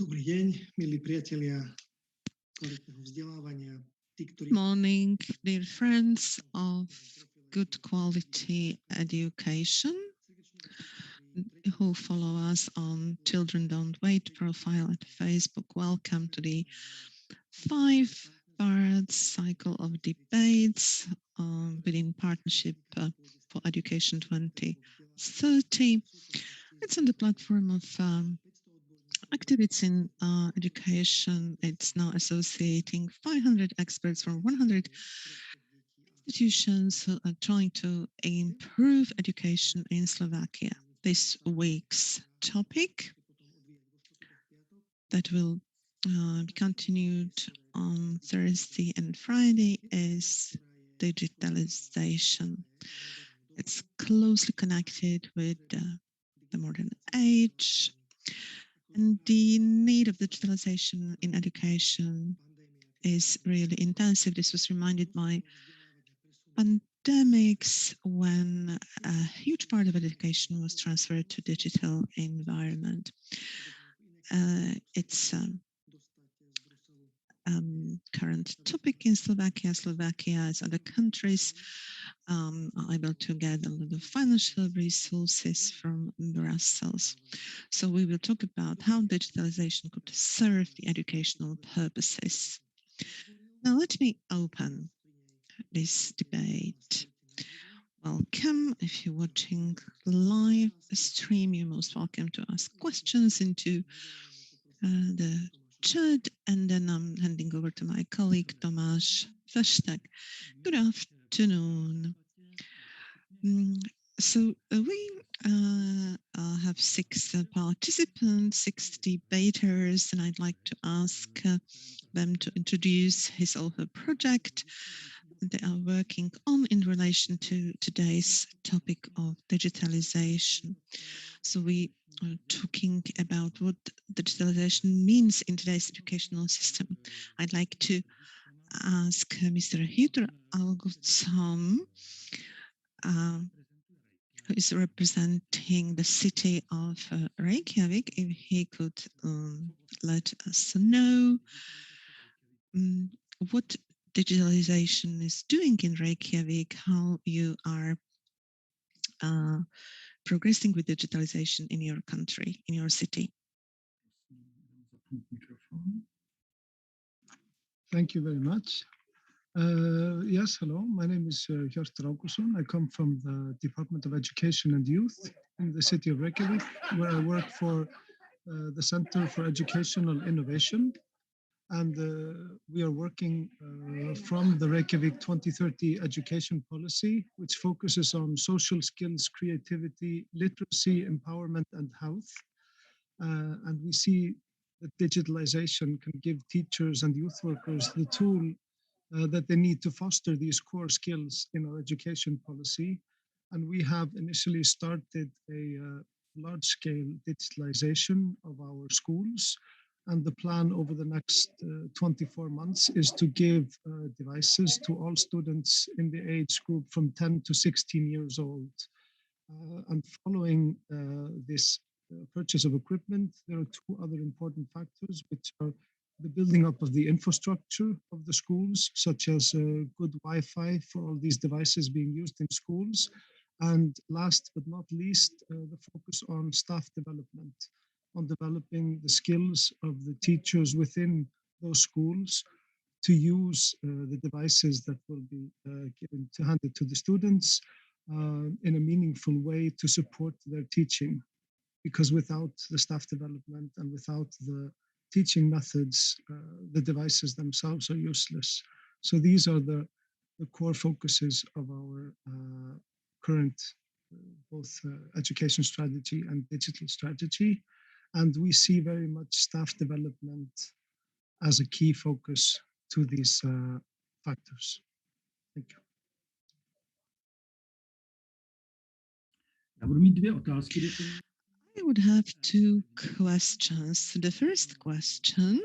Dobrý deň, milí priatelia kvalitného vzdelávania. Morning, dear friends of good quality education who follow us on Children Don't Wait profile at Facebook. Welcome to the 5-part cycle of debates within Partnership for Education 2030. It's on the platform of activities in education. It's now associating 500 experts from 100 institutions who are trying to improve education in Slovakia. This week's topic that will be continued on Thursday and Friday is digitalisation. It's closely connected with the modern age and the need of digitalisation in education is really intensive. This was reminded by pandemics when a huge part of education was transferred to digital environment. It's current topic in Slovakia. Slovakia, as other countries, are able to get a lot of financial resources from Brussels. So we will talk about how digitalization could serve the educational purposes. Now let me open this debate. Welcome. If you're watching live stream, you're most welcome to ask questions into the chat, and then I'm handing over to my colleague Tomáš Festek. Good afternoon. So we have 6 participants, 6 debaters, and I'd like to ask them to introduce his or her project they are working on in relation to today's topic of digitalization. So we are talking about what digitalization means in today's educational system. I'd like to ask Mr. Hüter Augustsson, who is representing the city of Reykjavik, if he could let us know what digitalization is doing in Reykjavik, how you are progressing with digitalization in your country, in your city. Thank you very much. Yes, hello. My name is Hjörtur Augustsson. I come from the Department of Education and Youth in the city of Reykjavik, where I work for the Center for Educational Innovation. And we are working from the Reykjavik 2030 education policy, which focuses on social skills, creativity, literacy, empowerment, and health. And we see that digitalization can give teachers and youth workers the tool that they need to foster these core skills in our education policy. And we have initially started a large-scale digitalization of our schools. And the plan over the next 24 months is to give devices to all students in the age group from 10 to 16 years old. And following this purchase of equipment, there are 2 other important factors, which are the building up of the infrastructure of the schools, such as good Wi-Fi for all these devices being used in schools. And last but not least, the focus on staff development, on developing the skills of the teachers within those schools to use the devices that will be handed to the students in a meaningful way to support their teaching. Because without the staff development and without the teaching methods, the devices themselves are useless. So these are the core focuses of our current both education strategy and digital strategy. And we see very much staff development as a key focus to these factors. Thank you. I would have 2 questions. The first question,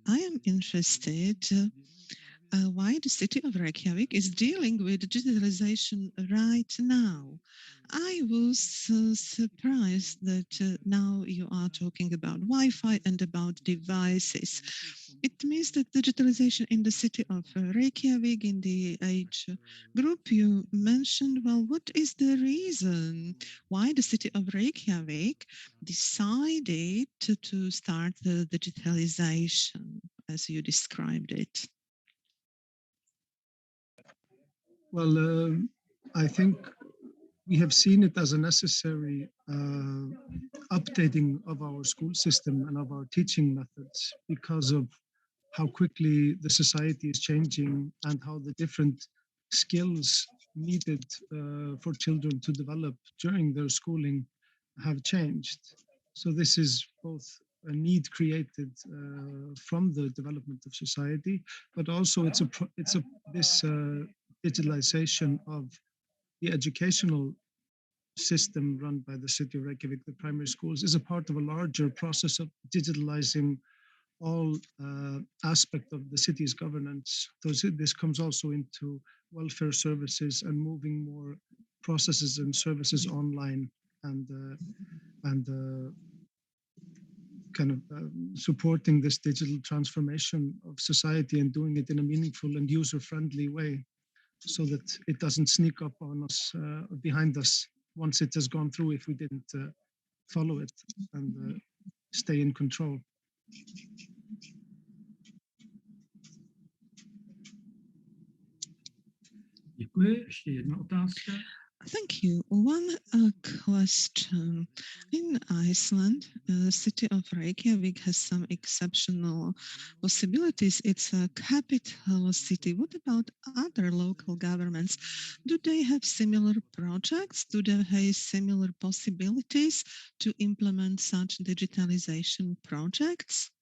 I am interested why the city of Reykjavik is dealing with digitalization right now. I was surprised that now you are talking about Wi-Fi and about devices. It means that digitalization in the city of Reykjavik, in the age group you mentioned, well, what is the reason why the city of Reykjavik decided to start the digitalization as you described it? Well, I think we have seen it as a necessary updating of our school system and of our teaching methods because of how quickly the society is changing and how the different skills needed for children to develop during their schooling have changed. So this is both a need created from the development of society, but also it's a this digitalization of the educational system run by the city of Reykjavik, the primary schools, is a part of a larger process of digitalizing all aspect of the city's governance. This comes also into welfare services and moving more processes and services online and kind of supporting this digital transformation of society and doing it in a meaningful and user-friendly way so that it doesn't sneak up on us behind us once it has gone through if we didn't follow it and stay in control. Děkuji. Ještě jedna otázka. Thank you. One question. In Iceland, the city of Reykjavik has some exceptional possibilities. It's a capital city. What about other local governments? Do they have similar projects? Do they have similar possibilities to implement such digitalization projects?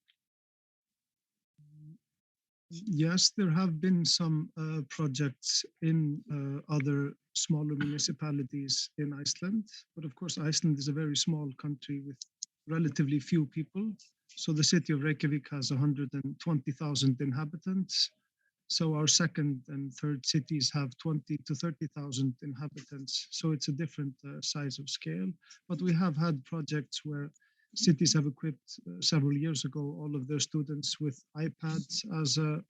Yes, there have been some projects in other smaller municipalities in Iceland, but of course Iceland is a very small country with relatively few people. So the city of Reykjavik has 120,000 inhabitants. So our second and third cities have 20 to 30,000 inhabitants. So it's a different size of scale. But we have had projects where cities have equipped several years ago all of their students with iPads as a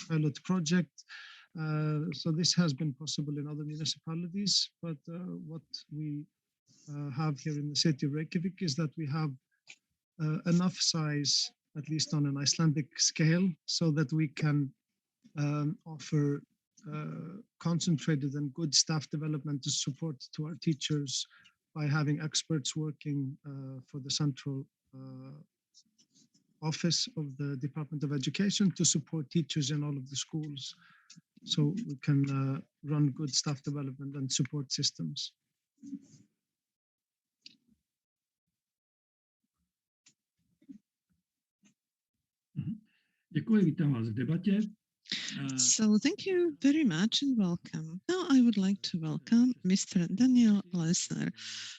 pilot project. So this has been possible in other municipalities. But what we have here in the city of Reykjavik is that we have enough size, at least on an Icelandic scale, so that we can offer concentrated and good staff development to support to our teachers by having experts working for the central office of the Department of Education to support teachers in all of the schools. So we can run good staff development and support systems. Děkuji, vítám vás v debatě. So thank you very much and welcome. Now I would like to welcome Mr. Daniel Lesner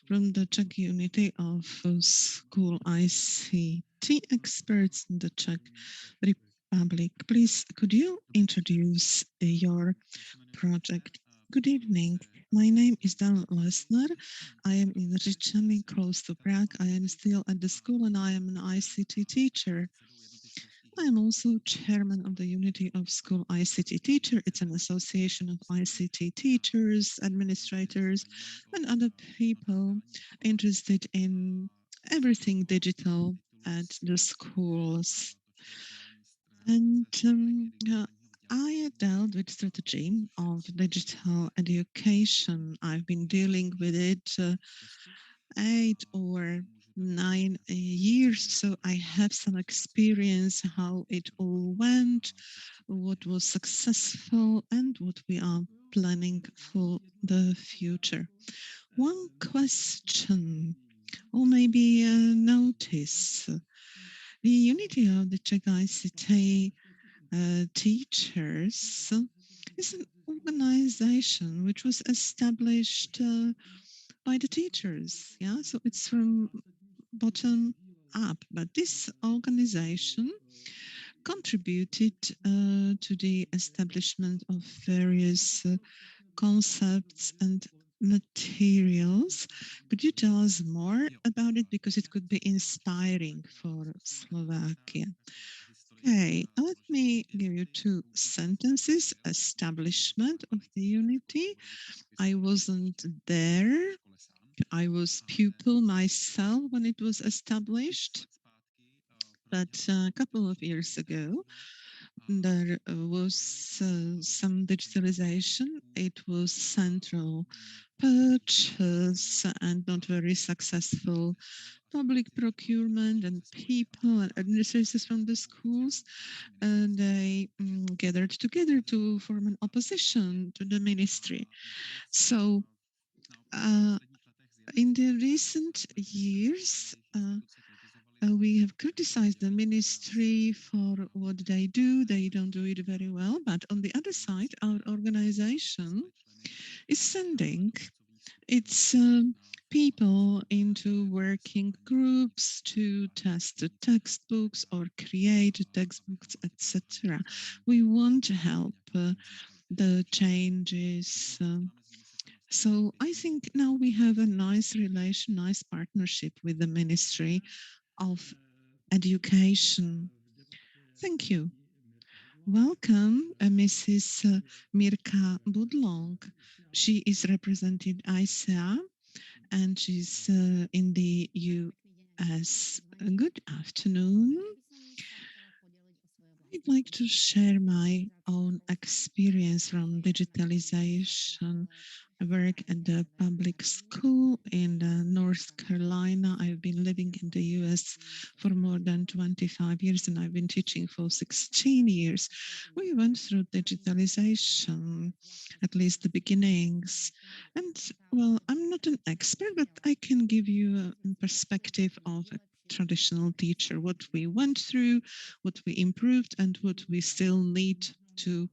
from the Czech Unity of School ICT Experts in the Czech Republic. Please, could you introduce your project? Good evening. My name is Daniel Lesner. I am in Řečany, close to Prague. I am still at the school and I am an ICT teacher. I am also chairman of the Unity of School ICT Teacher. It's an association of ICT teachers, administrators, and other people interested in everything digital at the schools. And I dealt with strategy of digital education. I've been dealing with it 8 or 9 years, so I have some experience how it all went, what was successful, and what we are planning for the future. One question, or maybe a notice. The Unity of the Czech ICT Teachers is an organization which was established by the teachers. Yeah, so it's from bottom up. But this organization contributed to the establishment of various concepts and materials. Could you tell us more about it? Because it could be inspiring for Slovakia. Okay, let me give you two sentences. Establishment of the unity. I wasn't there. I was pupil myself when it was established. But a couple of years ago, there was some digitalization. It was central purchase and not very successful public procurement, and people and administrators from the schools, and they gathered together to form an opposition to the ministry. So in the recent years, we have criticized the ministry for what they do. They don't do it very well. But on the other side, our organization is sending its people into working groups to test the textbooks or create textbooks, etc. We want to help the changes. So I think now we have a nice relation, nice partnership with the Ministry of Education. Thank you. Welcome, Mrs. Mirka Budlong. She is representing ICEA and she's in the US. Good afternoon. I'd like to share my own experience from digitalization. I work at the public school in North Carolina. I've been living in the US for more than 25 years and I've been teaching for 16 years. We went through digitalization, at least the beginnings. And well, I'm not an expert, but I can give you a perspective of a traditional teacher, what we went through, what we improved, and what we still need to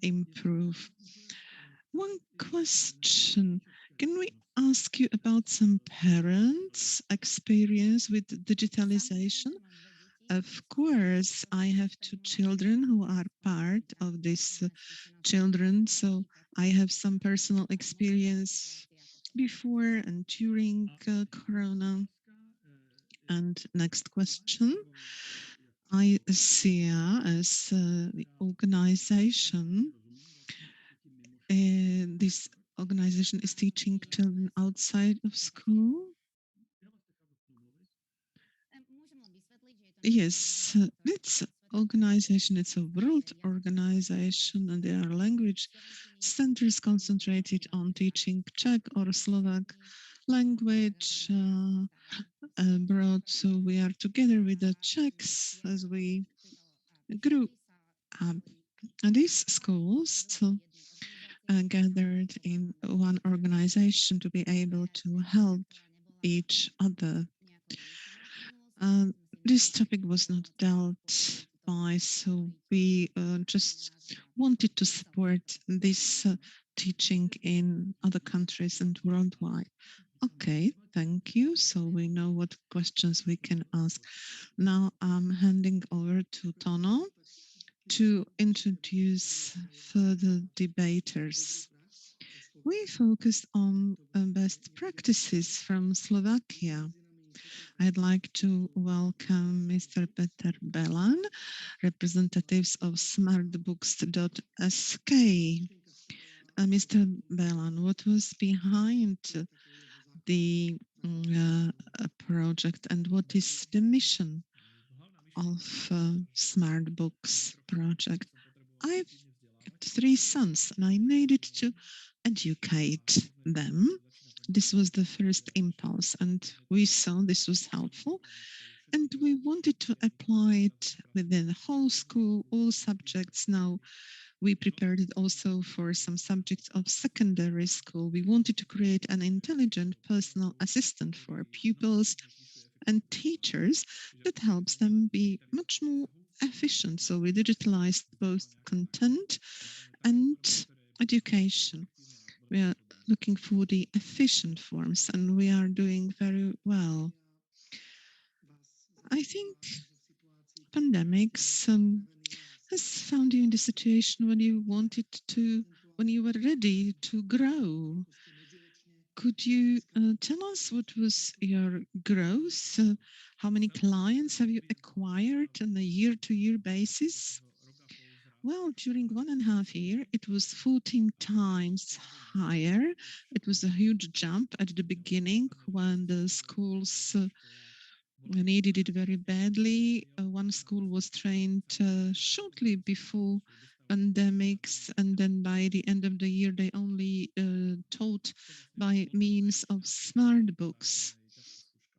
improve. One question, can we ask you about some parents' experience with digitalization? Of course, I have two children who are part of this children, so I have some personal experience before and during Corona. And next question. ICEA as the organization. This organization is teaching children outside of school. Yes, it's organization. It's a world organization, and there are language centers concentrated on teaching Czech or Slovak language abroad. So we are together with the Czechs as we grew up. And these schools gathered in one organization to be able to help each other. This topic was not dealt by, so we just wanted to support this teaching in other countries and worldwide. Okay, thank you. So we know what questions we can ask. Now I'm handing over to Tono to introduce further debaters. We focused on best practices from Slovakia. I'd like to welcome Mr. Peter Belan, representatives of smartbooks.sk. Mr. Belan, what was behind the project and what is the mission of Smart Books project? I've got three sons and I needed to educate them. This was the first impulse and we saw this was helpful and we wanted to apply it within the whole school, all subjects. Now we prepared it also for some subjects of secondary school. We wanted to create an intelligent personal assistant for pupils and teachers that helps them be much more efficient. So we digitalized both content and education. We are looking for the efficient forms and we are doing very well. I think pandemics has found you in the situation when you wanted to, when you were ready to grow. Could you tell us what was your growth? How many clients have you acquired on a year-to-year basis? Well, during 1.5 years, it was 14 times higher. It was a huge jump at the beginning when the schools needed it very badly. One school was trained shortly before pandemics, and then by the end of the year, they only taught by means of smart books.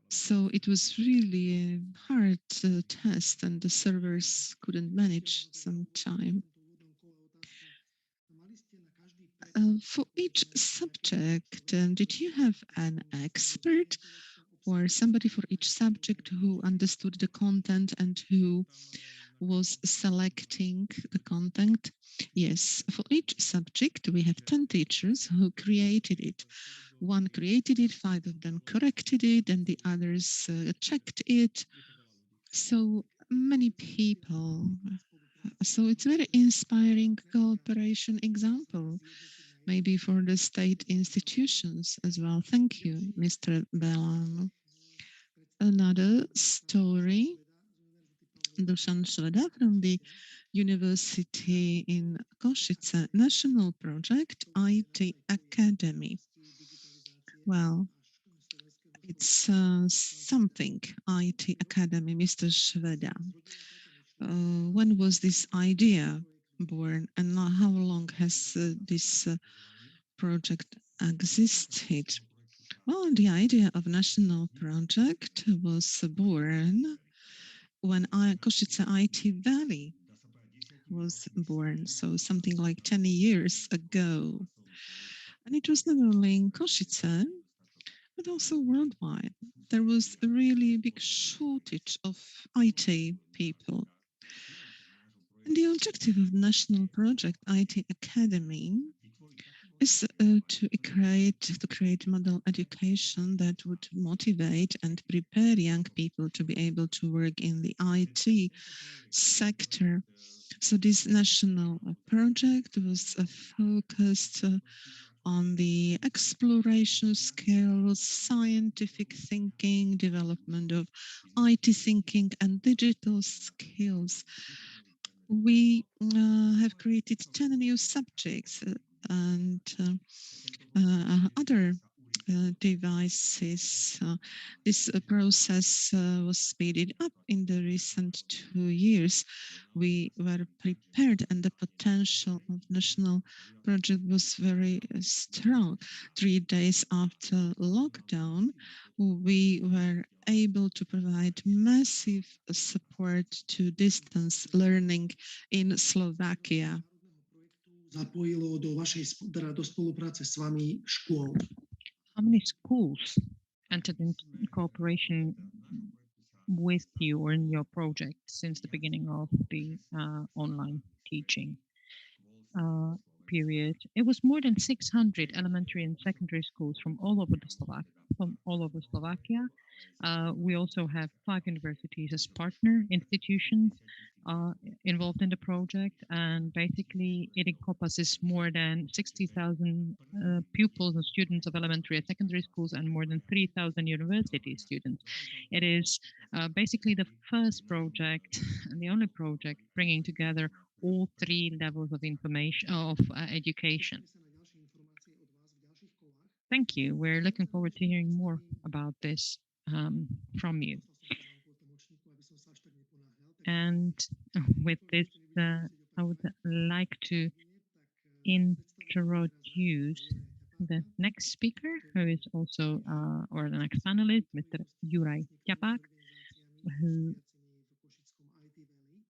So it was really a hard test, and the servers couldn't manage some time. For each subject, did you have an expert or somebody for each subject who understood the content and who was selecting the content? Yes, for each subject, we have 10 teachers who created it. One created it, 5 of them corrected it, and the others checked it. So many people. So it's very inspiring cooperation example, maybe for the state institutions as well. Thank you, Mr. Belan. Another story, Dusan Šveda from the University in Košice, national project IT Academy. Well, it's something, IT Academy, Mr. Šveda. When was this idea born, and how long has this project existed? Well, the idea of national project was born when Košice IT Valley was born, so something like 10 years ago. And it was not only in Košice, but also worldwide. There was a really big shortage of IT people. And the objective of National Project IT Academy is to create model education that would motivate and prepare young people to be able to work in the IT sector. So this national project was focused on the exploration skills, scientific thinking, development of IT thinking and digital skills. We have created 10 new subjects and other devices. This process was speeded up in the recent 2 years. We were prepared, and the potential of national project was very strong. 3 days after lockdown, we were able to provide massive support to distance learning in Slovakia. Zapojilo do do spolupráce s vami škôl? How many schools entered into cooperation with you or in your project since the beginning of the online teaching period? It was more than 600 elementary and secondary schools from all over Slovakia. We also have 5 universities as partner institutions involved in the project, and basically it encompasses more than 60,000 pupils and students of elementary and secondary schools and more than 3,000 university students. It is basically the first project and the only project bringing together all 3 levels of information of education. Thank you. We're looking forward to hearing more about this from you. And with this, I would like to introduce the next speaker, who is also, or the next panelist, Mr. Juraj Ťapák, who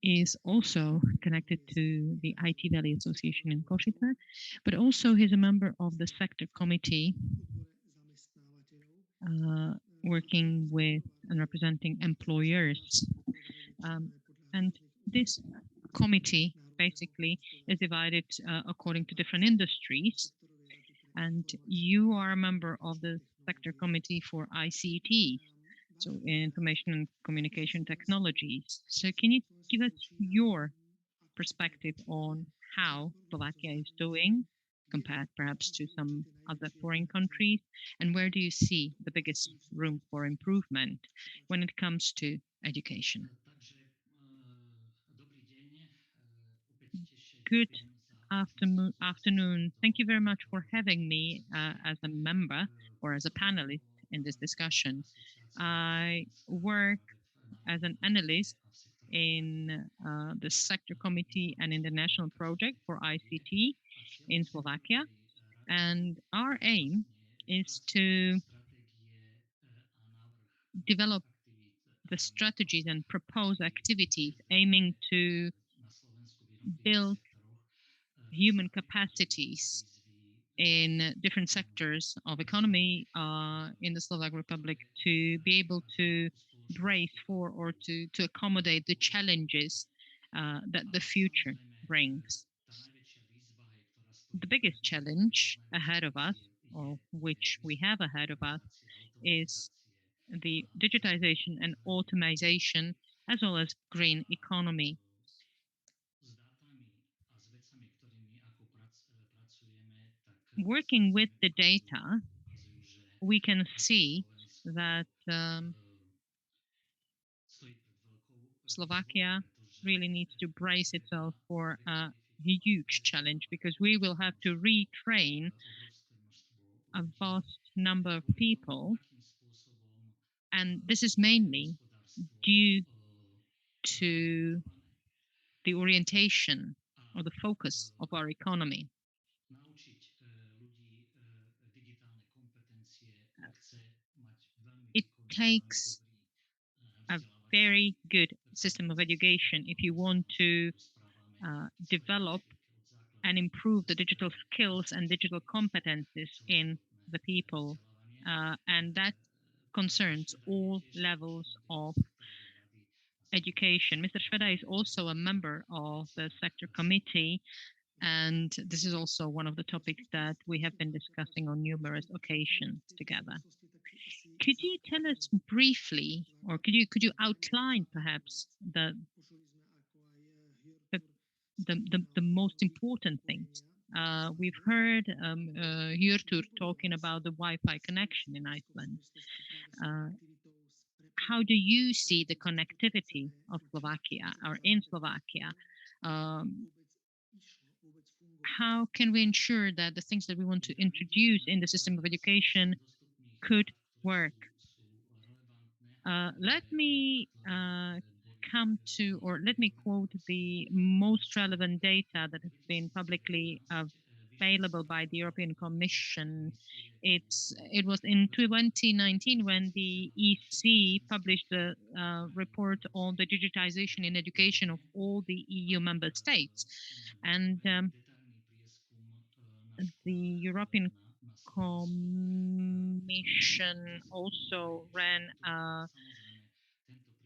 is also connected to the IT Valley Association in Košice, but also he's a member of the sector committee working with and representing employers. And this committee basically is divided according to different industries. And you are a member of the sector committee for ICT, so information and communication technologies. So can you give us your perspective on how Slovakia is doing compared perhaps to some other foreign countries, and where do you see the biggest room for improvement when it comes to education? Good afternoon. Thank you very much for having me as a member or as a panelist in this discussion. I work as an analyst in the sector committee and in the national project for ICT in Slovakia. And our aim is to develop the strategies and propose activities aiming to build human capacities in different sectors of economy in the Slovak Republic to be able to brace for or to accommodate the challenges that the future brings. The biggest challenge ahead of us, or which we have ahead of us, is the digitization and automation as well as green economy. Working with the data, we can see that Slovakia really needs to brace itself for a huge challenge because we will have to retrain a vast number of people. And this is mainly due to the orientation or the focus of our economy. It takes a very good system of education if you want to develop and improve the digital skills and digital competencies in the people. And that concerns all levels of education. Mr. Šveda is also a member of the sector committee, and this is also one of the topics that we have been discussing on numerous occasions together. Could you tell us briefly, or could you outline perhaps the most important things? We've heard Hjörtur talking about the Wi-Fi connection in Iceland. How do you see the connectivity of Slovakia or in Slovakia? How can we ensure that the things that we want to introduce in the system of education could work? Let me come to, or let me quote the most relevant data that has been publicly available by the European Commission. It was in 2019 when the EC published the report on the digitization in education of all the EU member states. And the European Commission also ran a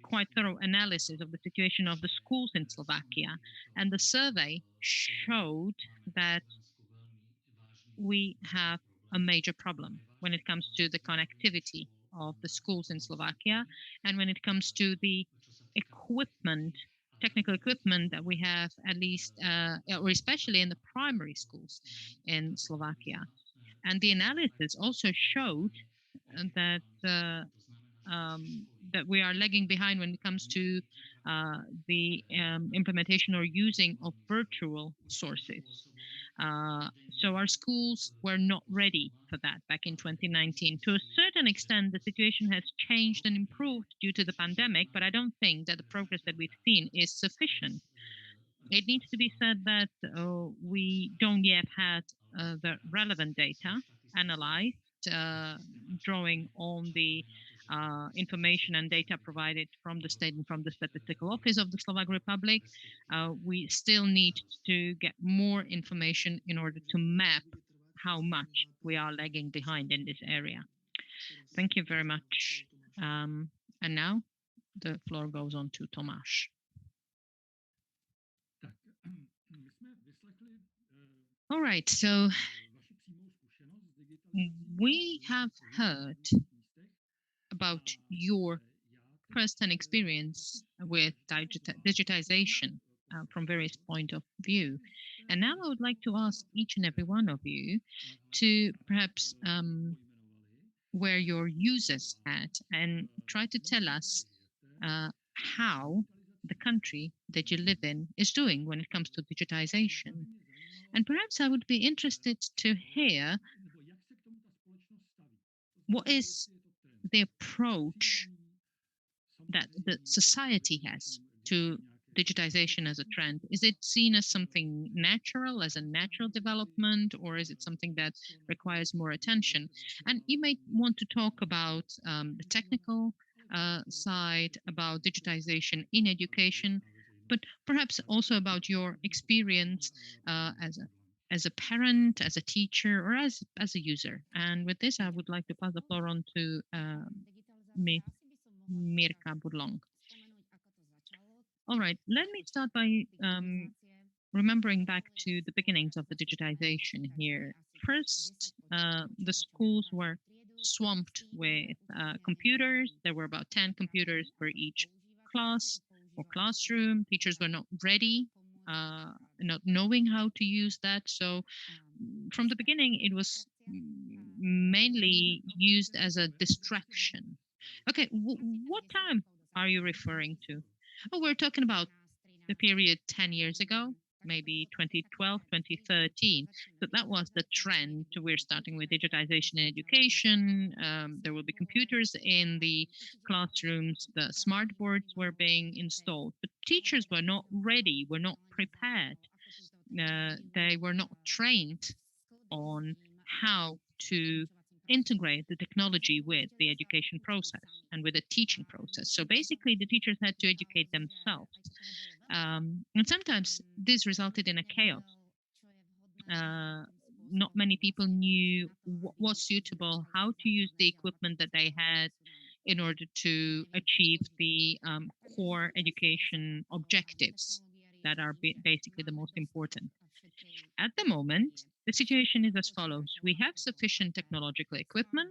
quite thorough analysis of the situation of the schools in Slovakia. And the survey showed that we have a major problem when it comes to the connectivity of the schools in Slovakia and when it comes to the equipment, technical equipment that we have, at least, or especially in the primary schools in Slovakia. And the analysis also showed that that we are lagging behind when it comes to the implementation or using of virtual sources. So our schools were not ready for that back in 2019. To a certain extent, the situation has changed and improved due to the pandemic, but I don't think that the progress that we've seen is sufficient. It needs to be said that we don't yet have the relevant data analyzed, drawing on the information and data provided from the state and from the Statistical Office of the Slovak Republic. We still need to get more information in order to map how much we are lagging behind in this area. Thank you very much. And now the floor goes on to Tomáš. All right, so we have heard about your first-hand experience with digitization from various point of view. And now I would like to ask each and every one of you to perhaps wear your user's hat and try to tell us how the country that you live in is doing when it comes to digitization. And perhaps I would be interested to hear what is the approach that the society has to digitization as a trend. Is it seen as something natural, as a natural development, or is it something that requires more attention? And you may want to talk about the technical side, about digitization in education, but perhaps also about your experience as a parent, as a teacher, or as a user. And with this, I would like to pass the floor on to Ms. Mirka Burlong. All right, let me start by remembering back to the beginnings of the digitization here. First, the schools were swamped with computers. There were about 10 computers per each class or classroom. Teachers were not ready, not knowing how to use that. So from the beginning, it was mainly used as a distraction. Okay, what time are you referring to? Oh, we're talking about the period 10 years ago, maybe 2012, 2013. So that was the trend. We're starting with digitization in education. There will be computers in the classrooms. The smart boards were being installed, but teachers were not ready, were not prepared. They were not trained on how to integrate the technology with the education process and with the teaching process. So basically, the teachers had to educate themselves. And sometimes this resulted in a chaos. Not many people knew what was suitable, how to use the equipment that they had in order to achieve the core education objectives that are basically the most important. At the moment, the situation is as follows. We have sufficient technological equipment.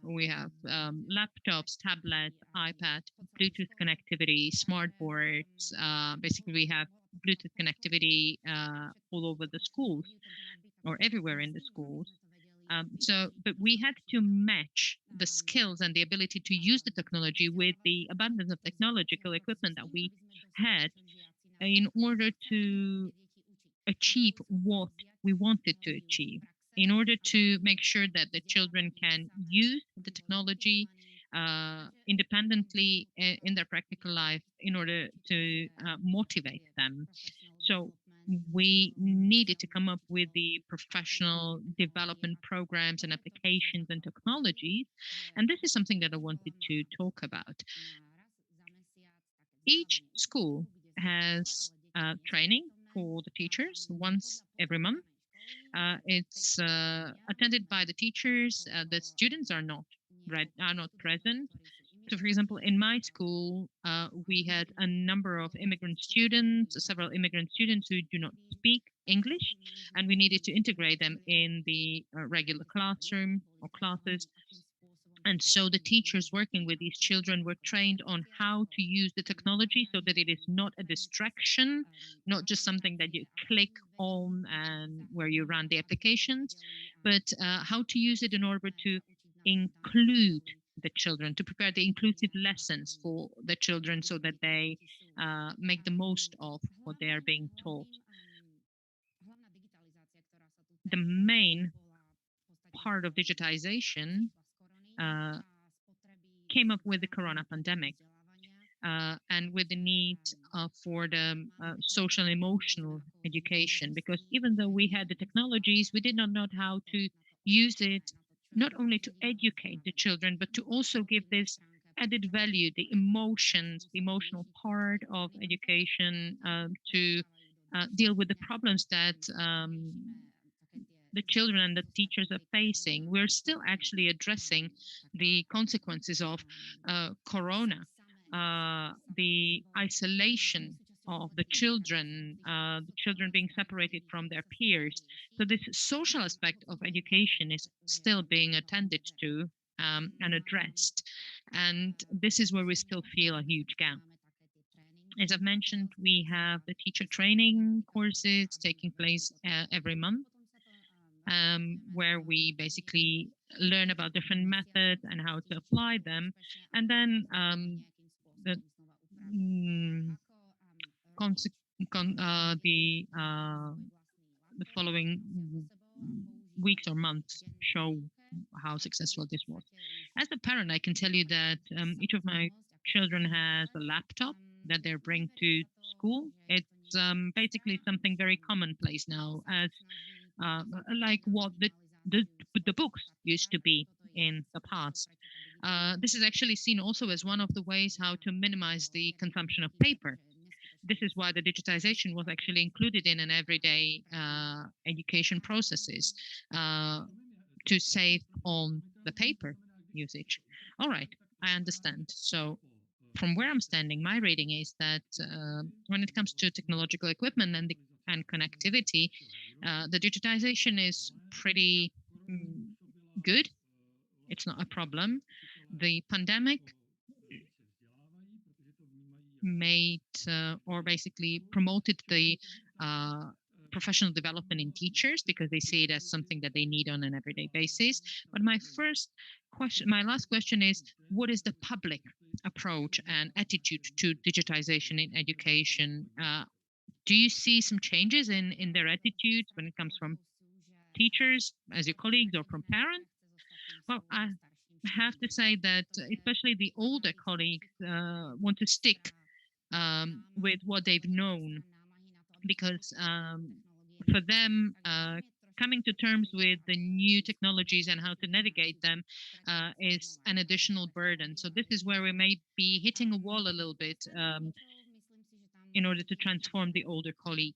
We have laptops, tablets, iPad, Bluetooth connectivity, smart boards. Basically, we have Bluetooth connectivity all over the schools or everywhere in the schools. But we had to match the skills and the ability to use the technology with the abundance of technological equipment that we had in order to achieve what we wanted to achieve, in order to make sure that the children can use the technology independently in their practical life in order to motivate them. So we needed to come up with the professional development programs and applications and technologies. And this is something that I wanted to talk about. Each school has training for the teachers once every month. It's attended by the teachers. The students are not present. So, for example, in my school, we had a number of immigrant students, several immigrant students who do not speak English, and we needed to integrate them in the regular classroom or classes. And so the teachers working with these children were trained on how to use the technology so that it is not a distraction, not just something that you click on and where you run the applications, but how to use it in order to include the children, to prepare the inclusive lessons for the children so that they make the most of what they are being taught. The main part of digitization came up with the corona pandemic and with the need for the social and emotional education, because even though we had the technologies, we did not know how to use it, not only to educate the children, but to also give this added value, the emotions, the emotional part of education, to deal with the problems that the children and the teachers are facing. We're still actually addressing the consequences of corona, the isolation of the children being separated from their peers. So this social aspect of education is still being attended to and addressed. And this is where we still feel a huge gap. As I've mentioned, we have the teacher training courses taking place every month, where we basically learn about different methods and how to apply them. And then the conse- the following weeks or months show how successful this was. As a parent, I can tell you that each of my children has a laptop that they bring to school. It's basically something very commonplace now, as like what the books used to be in the past. This is actually seen also as one of the ways how to minimize the consumption of paper. This is why the digitization was actually included in an everyday education processes to save on the paper usage. All right, I understand. So from where I'm standing, my reading is that when it comes to technological equipment and connectivity, the digitization is pretty good. It's not a problem. The pandemic made or basically promoted the professional development in teachers because they see it as something that they need on an everyday basis. But my last question is, what is the public approach and attitude to digitization in education? Do you see some changes in their attitudes when it comes from teachers as your colleagues or from parents? Well, I have to say that especially the older colleagues want to stick with what they've known, because for them, coming to terms with the new technologies and how to navigate them is an additional burden. So this is where we may be hitting a wall a little bit in order to transform the older colleague.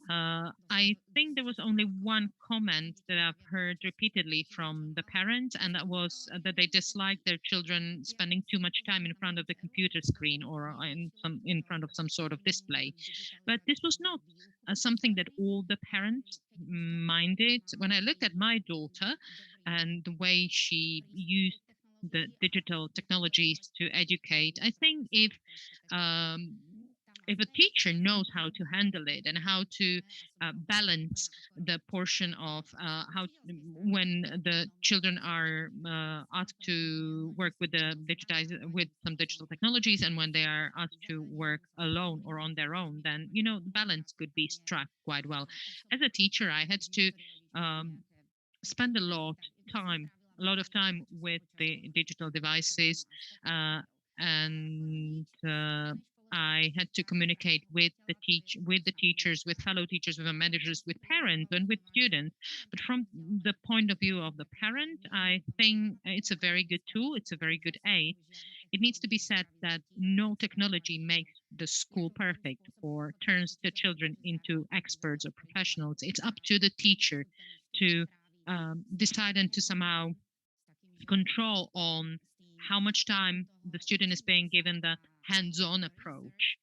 I think there was only one comment that I've heard repeatedly from the parents, and that was that they dislike their children spending too much time in front of the computer screen or in front of some sort of display. But this was not something that all the parents minded. When I looked at my daughter and the way she used the digital technologies to educate, I think if a teacher knows how to handle it and how to balance the portion of when the children are asked to work with some digital technologies and when they are asked to work alone or on their own, then the balance could be struck quite well. As a teacher, I had to spend a lot of time with the digital devices, and I had to communicate with the teachers, with fellow teachers, with the managers, with parents, and with students. But from the point of view of the parent, I think it's a very good tool. It's a very good aid. It needs to be said that no technology makes the school perfect or turns the children into experts or professionals. It's up to the teacher to decide and to somehow control on how much time the student is being given the hands-on approach,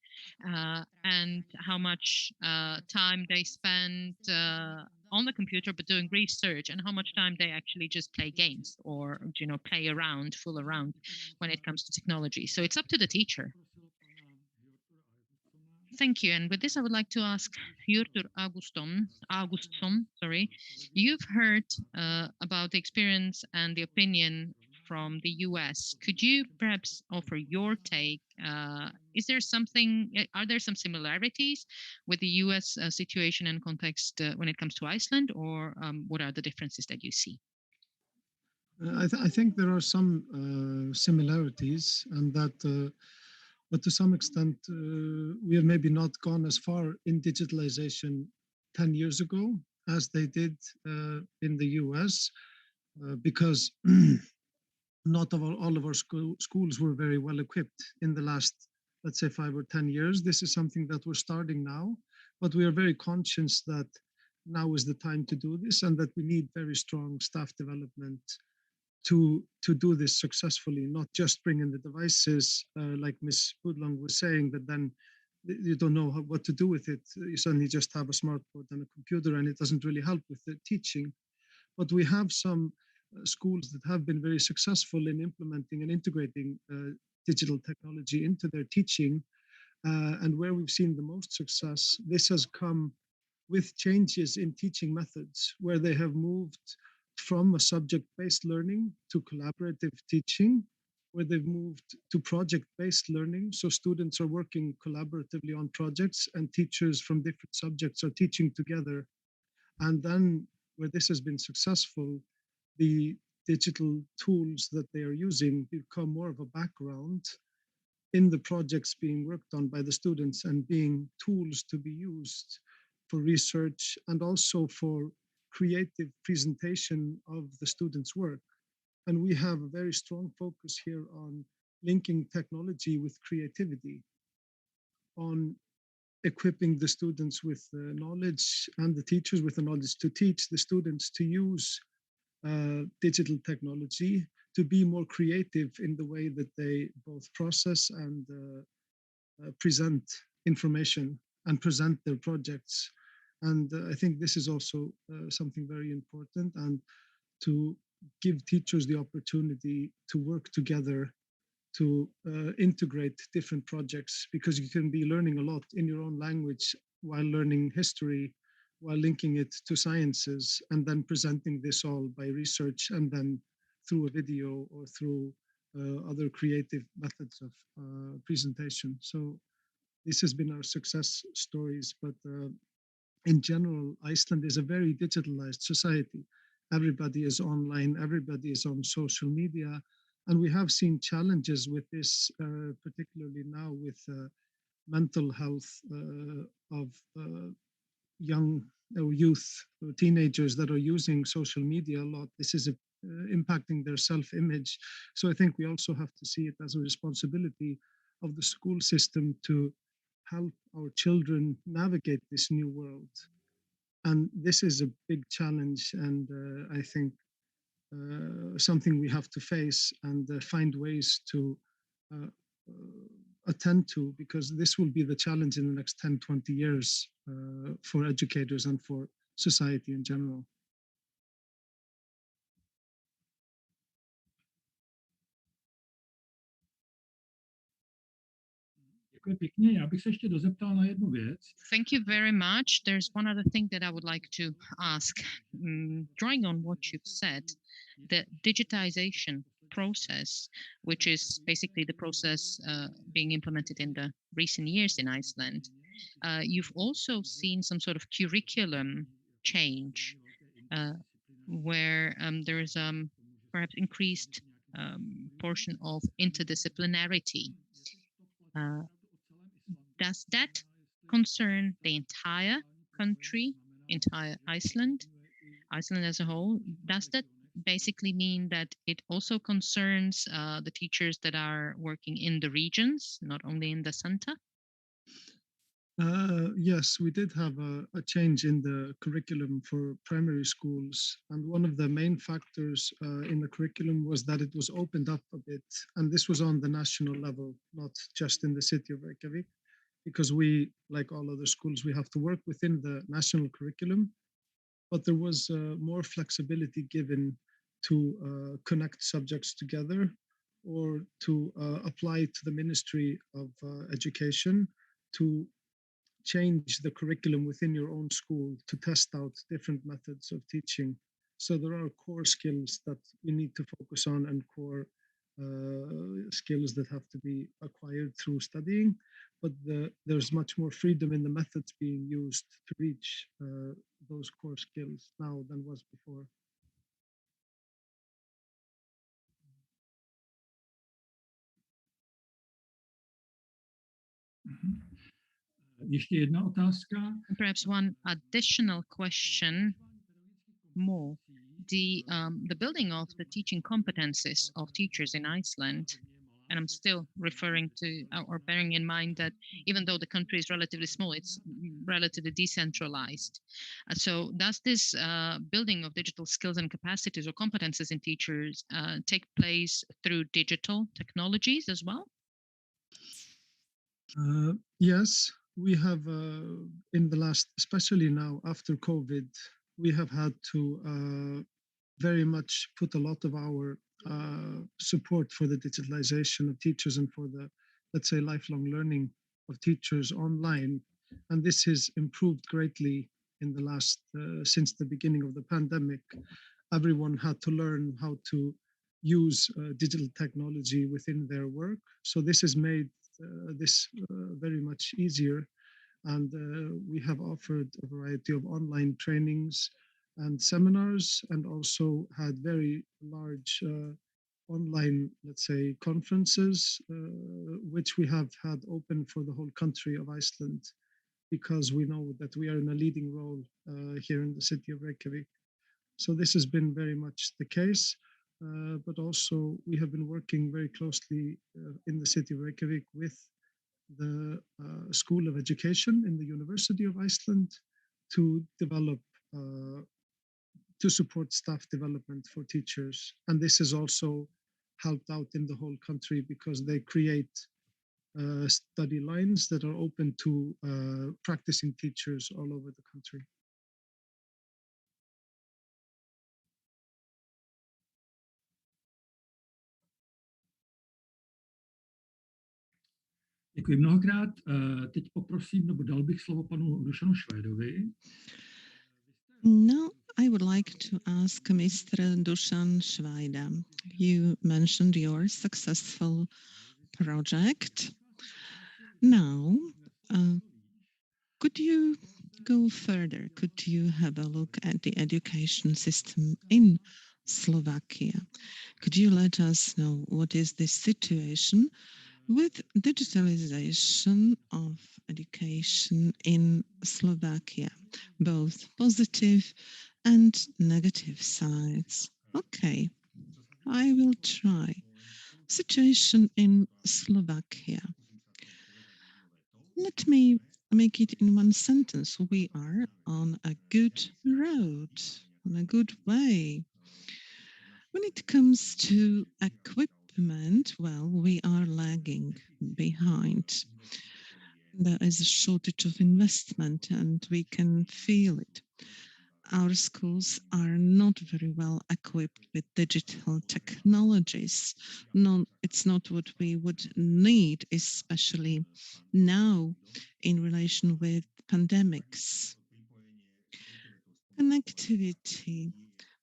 and how much time they spend on the computer but doing research, and how much time they actually just play games or play around, fool around when it comes to technology. So it's up to the teacher. Thank you. And with this, I would like to ask Hjörtur Augustsson, sorry. You've heard about the experience and the opinion from the US. Could you perhaps offer your take? Are there some similarities with the US situation and context when it comes to Iceland, or what are the differences that you see? I think there are some similarities, and that but to some extent, we have maybe not gone as far in digitalization 10 years ago as they did in the US, because not all of our schools were very well equipped in the last, let's say, 5 or 10 years. This is something that we're starting now, but we are very conscious that now is the time to do this, and that we need very strong staff development to do this successfully, not just bring in the devices, like Ms. Budlong was saying, that then you don't know what to do with it. You suddenly just have a smartboard and a computer, and it doesn't really help with the teaching. But we have some schools that have been very successful in implementing and integrating digital technology into their teaching, and where we've seen the most success, this has come with changes in teaching methods, where they have moved from a subject-based learning to collaborative teaching, where they've moved to project-based learning. So students are working collaboratively on projects and teachers from different subjects are teaching together. And then where this has been successful, the digital tools that they are using become more of a background in the projects being worked on by the students and being tools to be used for research and also for creative presentation of the students' work. And we have a very strong focus here on linking technology with creativity, on equipping the students with the knowledge and the teachers with the knowledge to teach the students to use digital technology to be more creative in the way that they both process and present information and present their projects. And I think this is also something very important, and to give teachers the opportunity to work together to integrate different projects, because you can be learning a lot in your own language while learning history, while linking it to sciences, and then presenting this all by research and then through a video or through other creative methods of presentation. So this has been our success stories, but in general, Iceland is a very digitalized society. Everybody is online, everybody is on social media, and we have seen challenges with this, particularly now with mental health of young youth, teenagers that are using social media a lot. This is impacting their self-image. So I think we also have to see it as a responsibility of the school system to help our children navigate this new world. And this is a big challenge, and I think something we have to face and find ways to uh, attend to, because this will be the challenge in the next 10, 20 years for educators and for society in general. Děkuji pěkně. Já bych se ještě dozeptal na jednu věc. Thank you very much. There's one other thing that I would like to ask. Drawing on what you've said, the digitization process, which is basically the process being implemented in the recent years in Iceland, you've also seen some sort of curriculum change where there is perhaps increased portion of interdisciplinarity. Does that concern the entire country, entire Iceland as a whole? Does that basically mean that it also concerns the teachers that are working in the regions, not only in the center? Yes, we did have a change in the curriculum for primary schools. And one of the main factors in the curriculum was that it was opened up a bit. And this was on the national level, not just in the city of Reykjavik, because we, like all other schools, we have to work within the national curriculum. But there was more flexibility given to connect subjects together or to apply to the Ministry of Education to change the curriculum within your own school to test out different methods of teaching. So there are core skills that you need to focus on and core skills that have to be acquired through studying, but there's much more freedom in the methods being used to reach those core skills now than was before. Ještě jedna otázka. Perhaps one additional question more. The building of the teaching competencies of teachers in Iceland, and I'm still referring to or bearing in mind that even though the country is relatively small, it's relatively decentralized. So does this building of digital skills and capacities or competences in teachers take place through digital technologies as well? Yes, we have in the last, especially now after COVID, we have had to very much put a lot of our support for the digitalization of teachers and for the, let's say, lifelong learning of teachers online. And this has improved greatly in the last, since the beginning of the pandemic. Everyone had to learn how to use digital technology within their work. So this has made this very much easier. And we have offered a variety of online trainings and seminars, and also had very large online, let's say, conferences, which we have had open for the whole country of Iceland, because we know that we are in a leading role here in the city of Reykjavik. So this has been very much the case. But also we have been working very closely in the city of Reykjavik with the School of Education in the University of Iceland to develop, to support staff development for teachers. And this has also helped out in the whole country because they create study lines that are open to practicing teachers all over the country. Děkuji mnohokrát. Teď poprosím, nebo dal bych slovo panu Dušanu Švédovi. Now, I would like to ask Mr. Dusan Švajda. You mentioned your successful project. Now, could you go further? Could you have a look at the education system in Slovakia? Could you let us know what is the situation with digitalization of education in Slovakia, both positive and negative sides? Okay, I will try. Situation in Slovakia. Let me make it in one sentence. We are on a good road, on a good way. When it comes to equipment, well, we are lagging behind. There is a shortage of investment and we can feel it. Our schools are not very well equipped with digital technologies. No, it's not what we would need, especially now in relation with pandemics. Connectivity,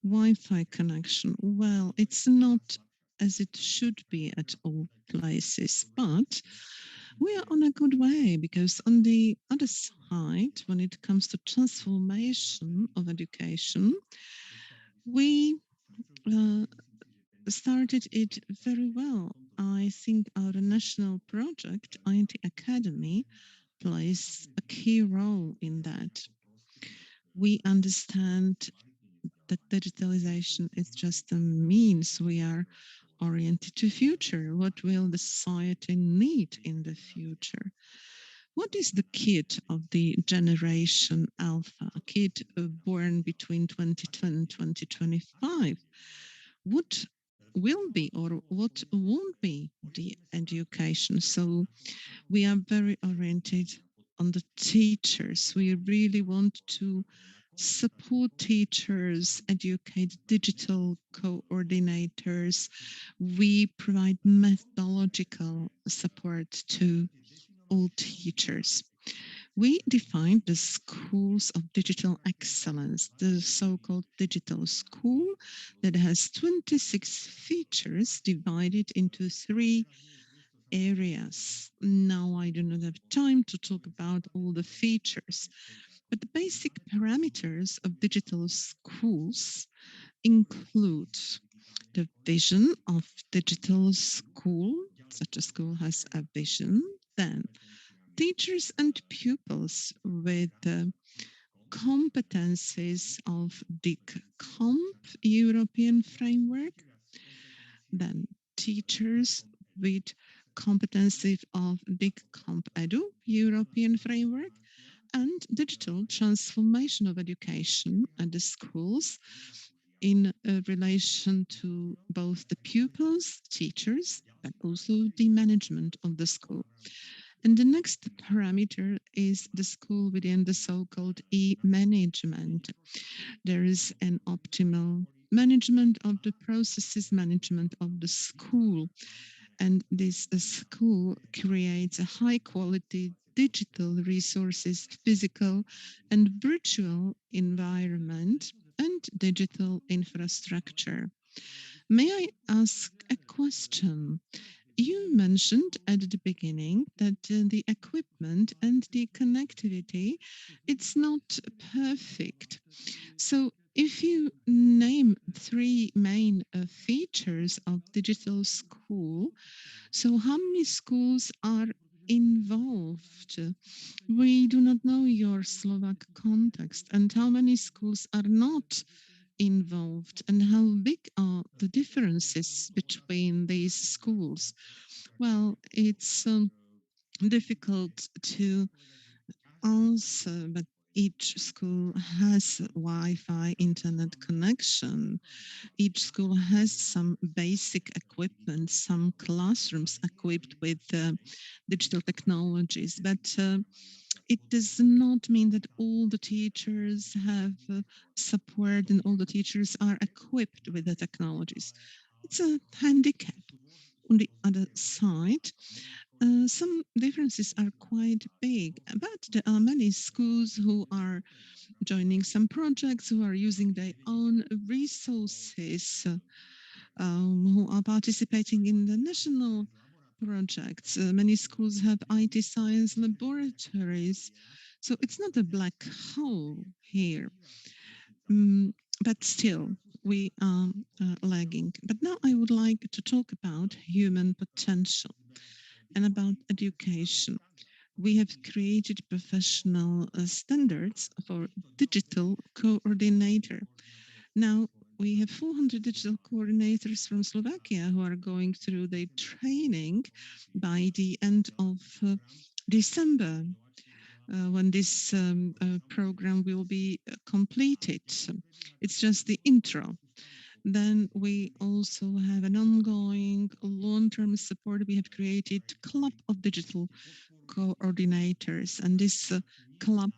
Wi-Fi connection, well, it's not as it should be at all places, but we are on a good way because on the other side, when it comes to transformation of education, we started it very well. I think our national project, IT Academy, plays a key role in that. We understand that digitalization is just a means. We are oriented to future. What will the society need in the future? What is the kid of the generation Alpha, a kid born between 2010 and 2025? What will be or what won't be the education? So we are very oriented on the teachers. We really want to support teachers, educate digital coordinators. We provide methodological support to all teachers. We defined the schools of digital excellence, the so-called digital school that has 26 features divided into 3 areas. Now, I do not have time to talk about all the features, but the basic parameters of digital schools include the vision of digital school. Such a school has a vision. Then teachers and pupils with competencies of DICCOMP European framework. Then teachers with competencies of DICCOMP EDU European framework, and digital transformation of education at the schools in relation to both the pupils, teachers, but also the management of the school. And the next parameter is the school within the so-called e-management. There is an optimal management of the processes, management of the school. And this school creates a high quality digital resources, physical and virtual environment, and digital infrastructure. May I ask a question? You mentioned at the beginning that the equipment and the connectivity, it's not perfect. So if you name three main features of digital school, so how many schools are involved? We do not know your Slovak context and how many schools are not involved and how big are the differences between these schools. Well, it's difficult to answer, but each school has Wi-Fi internet connection. Each school has some basic equipment, some classrooms equipped with digital technologies, but it does not mean that all the teachers have support and all the teachers are equipped with the technologies. It's a handicap. On the other side, some differences are quite big, but there are many schools who are joining some projects, who are using their own resources, who are participating in the national projects. Many schools have IT science laboratories. So it's not a black hole here. Mm, but still, we are lagging. But now I would like to talk about human potential and about education. We have created professional standards for digital coordinator. Now we have 400 digital coordinators from Slovakia who are going through their training by the end of December, when this program will be completed. It's just the intro. Then we also have an ongoing long-term support. We have created Club of Digital Coordinators, and this club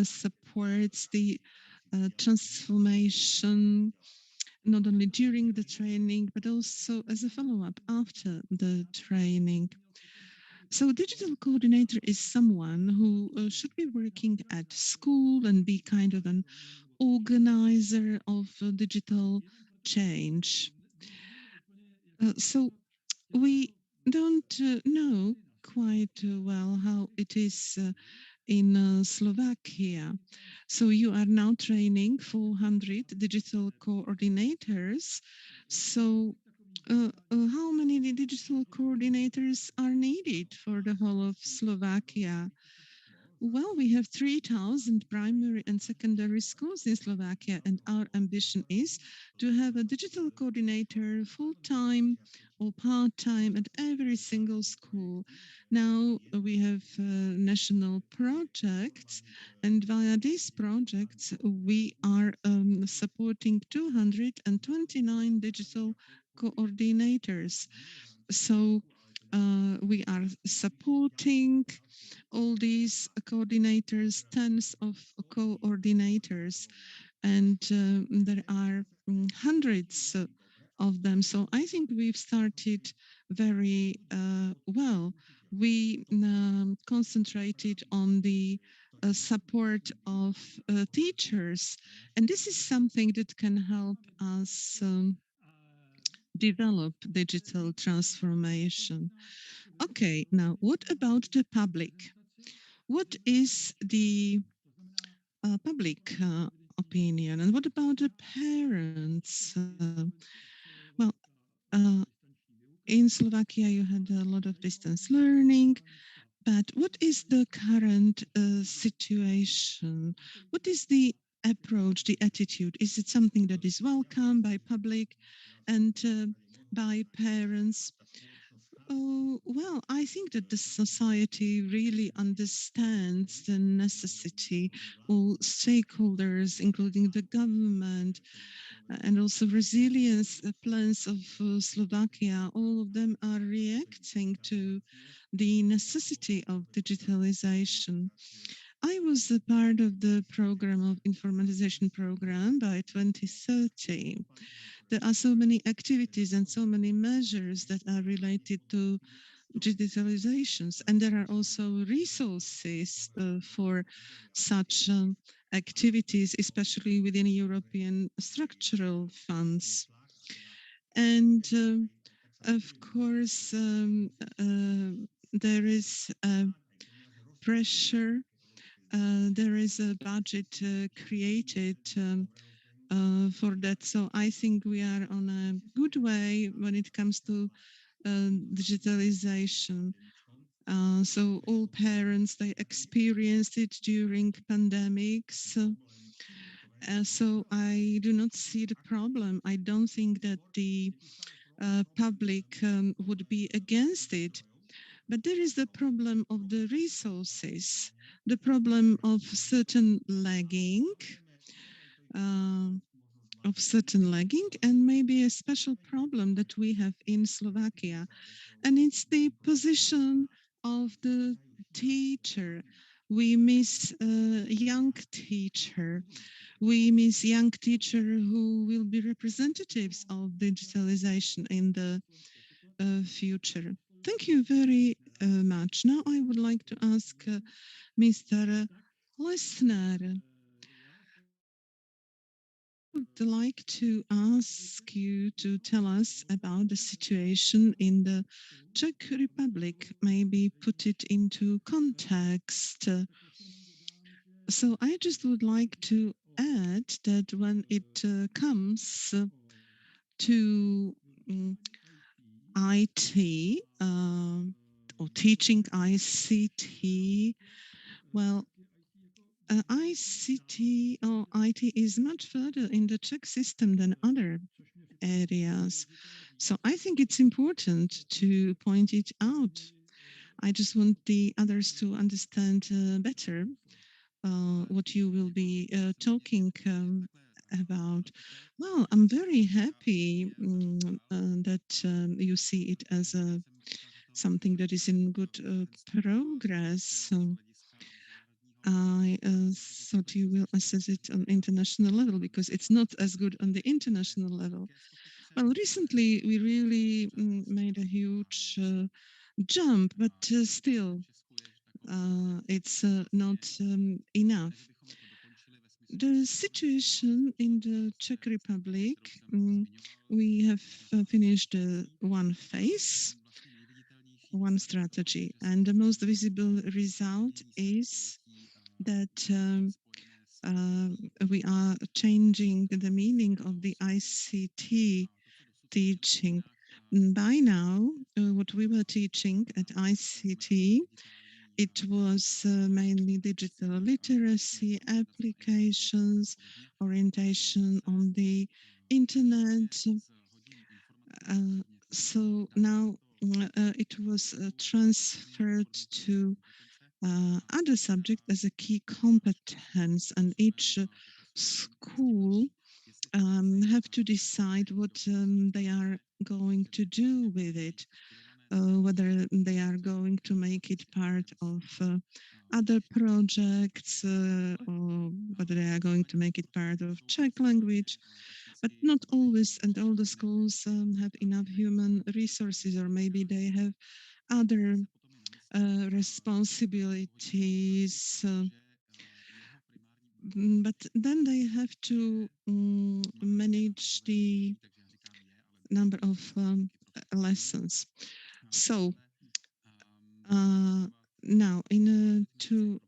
supports the transformation not only during the training, but also as a follow-up after the training. So digital coordinator is someone who should be working at school and be kind of an organizer of digital change. So we don't know quite well how it is in Slovakia. So you are now training 400 digital coordinators. So how many digital coordinators are needed for the whole of Slovakia? Well, we have 3,000 primary and secondary schools in Slovakia, and our ambition is to have a digital coordinator full-time or part-time at every single school. Now we have national projects, and via these projects, we are supporting 229 digital coordinators. So we are supporting all these coordinators, tens of coordinators, and there are hundreds of them. So I think we've started very well. We concentrated on the support of teachers, and this is something that can help us develop digital transformation. Okay, now what about the public? What is the public opinion, and what about the parents? Well, uh, in Slovakia, you had a lot of distance learning, but what is the current situation? What is the approach, the attitude? Is it something that is welcome by public and by parents? Oh, well, I think that the society really understands the necessity. All stakeholders, including the government, and also resilience plans of Slovakia, all of them are reacting to the necessity of digitalization. I was a part of the program of informatization program by 2030. There are so many activities and so many measures that are related to digitalizations, and there are also resources for such activities, especially within European structural funds. And of course, there is pressure. There is a budget created for that. So I think we are on a good way when it comes to digitalization. So all parents, they experienced it during pandemics. So I do not see the problem. I don't think that the public would be against it. But there is the problem of the resources, the problem uh, of certain lagging, and maybe a special problem that we have in Slovakia, and it's the position of the teacher. We miss a young teacher. We miss young teacher who will be representatives of digitalization in the future. Thank you very much. Now I would like to ask Mr. Listener. I would like to ask you to tell us about the situation in the Czech Republic, maybe put it into context. So I just would like to add that when it comes to IT or teaching ICT, well, ICT or IT is much further in the Czech system than other areas. So I think it's important to point it out. I just want the others to understand better what you will be talking about. Well, I'm very happy that you see it as something that is in good progress. So I thought you will assess it on international level because it's not as good on the international level. Well, recently we really made a huge jump, but still it's not enough. The situation in the Czech Republic, we have finished one phase, one strategy, and the most visible result is that we are changing the meaning of the ICT teaching. By now, what we were teaching at ICT, it was mainly digital literacy, applications, orientation on the internet. Uh, so now it was transferred to other subject as a key competence, and each school have to decide what they are going to do with it, whether they are going to make it part of other projects or whether they are going to make it part of Czech language. But not always, and all the schools have enough human resources, or maybe they have other responsibilities. But then they have to manage the number of lessons. So now in 2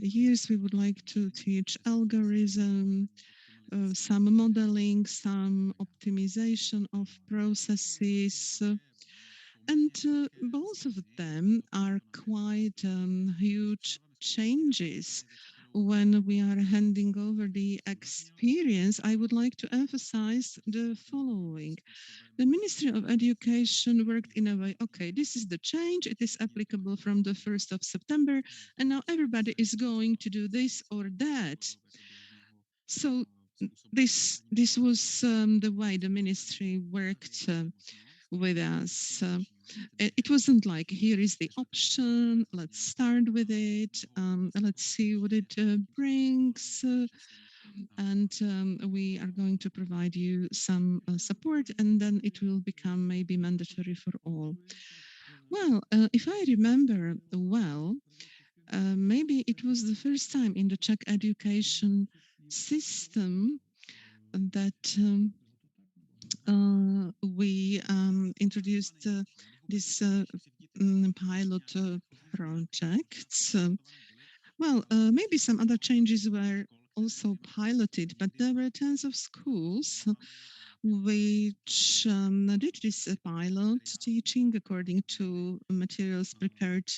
years, we would like to teach algorithm, some modeling, some optimization of processes. And both of them are quite huge changes. When we are handing over the experience, I would like to emphasize the following. The Ministry of Education worked in a way, okay, this is the change, it is applicable from the 1st of September, and now everybody is going to do this or that. So this was the way the ministry worked with us. it wasn't like, here is the option, let's start with it, let's see what it brings, and we are going to provide you some support, and then it will become maybe mandatory for all. Well, if I remember well, maybe it was the first time in the Czech education system that we introduced this pilot projects. Well, maybe some other changes were also piloted, but there were tons of schools which did this pilot teaching according to materials prepared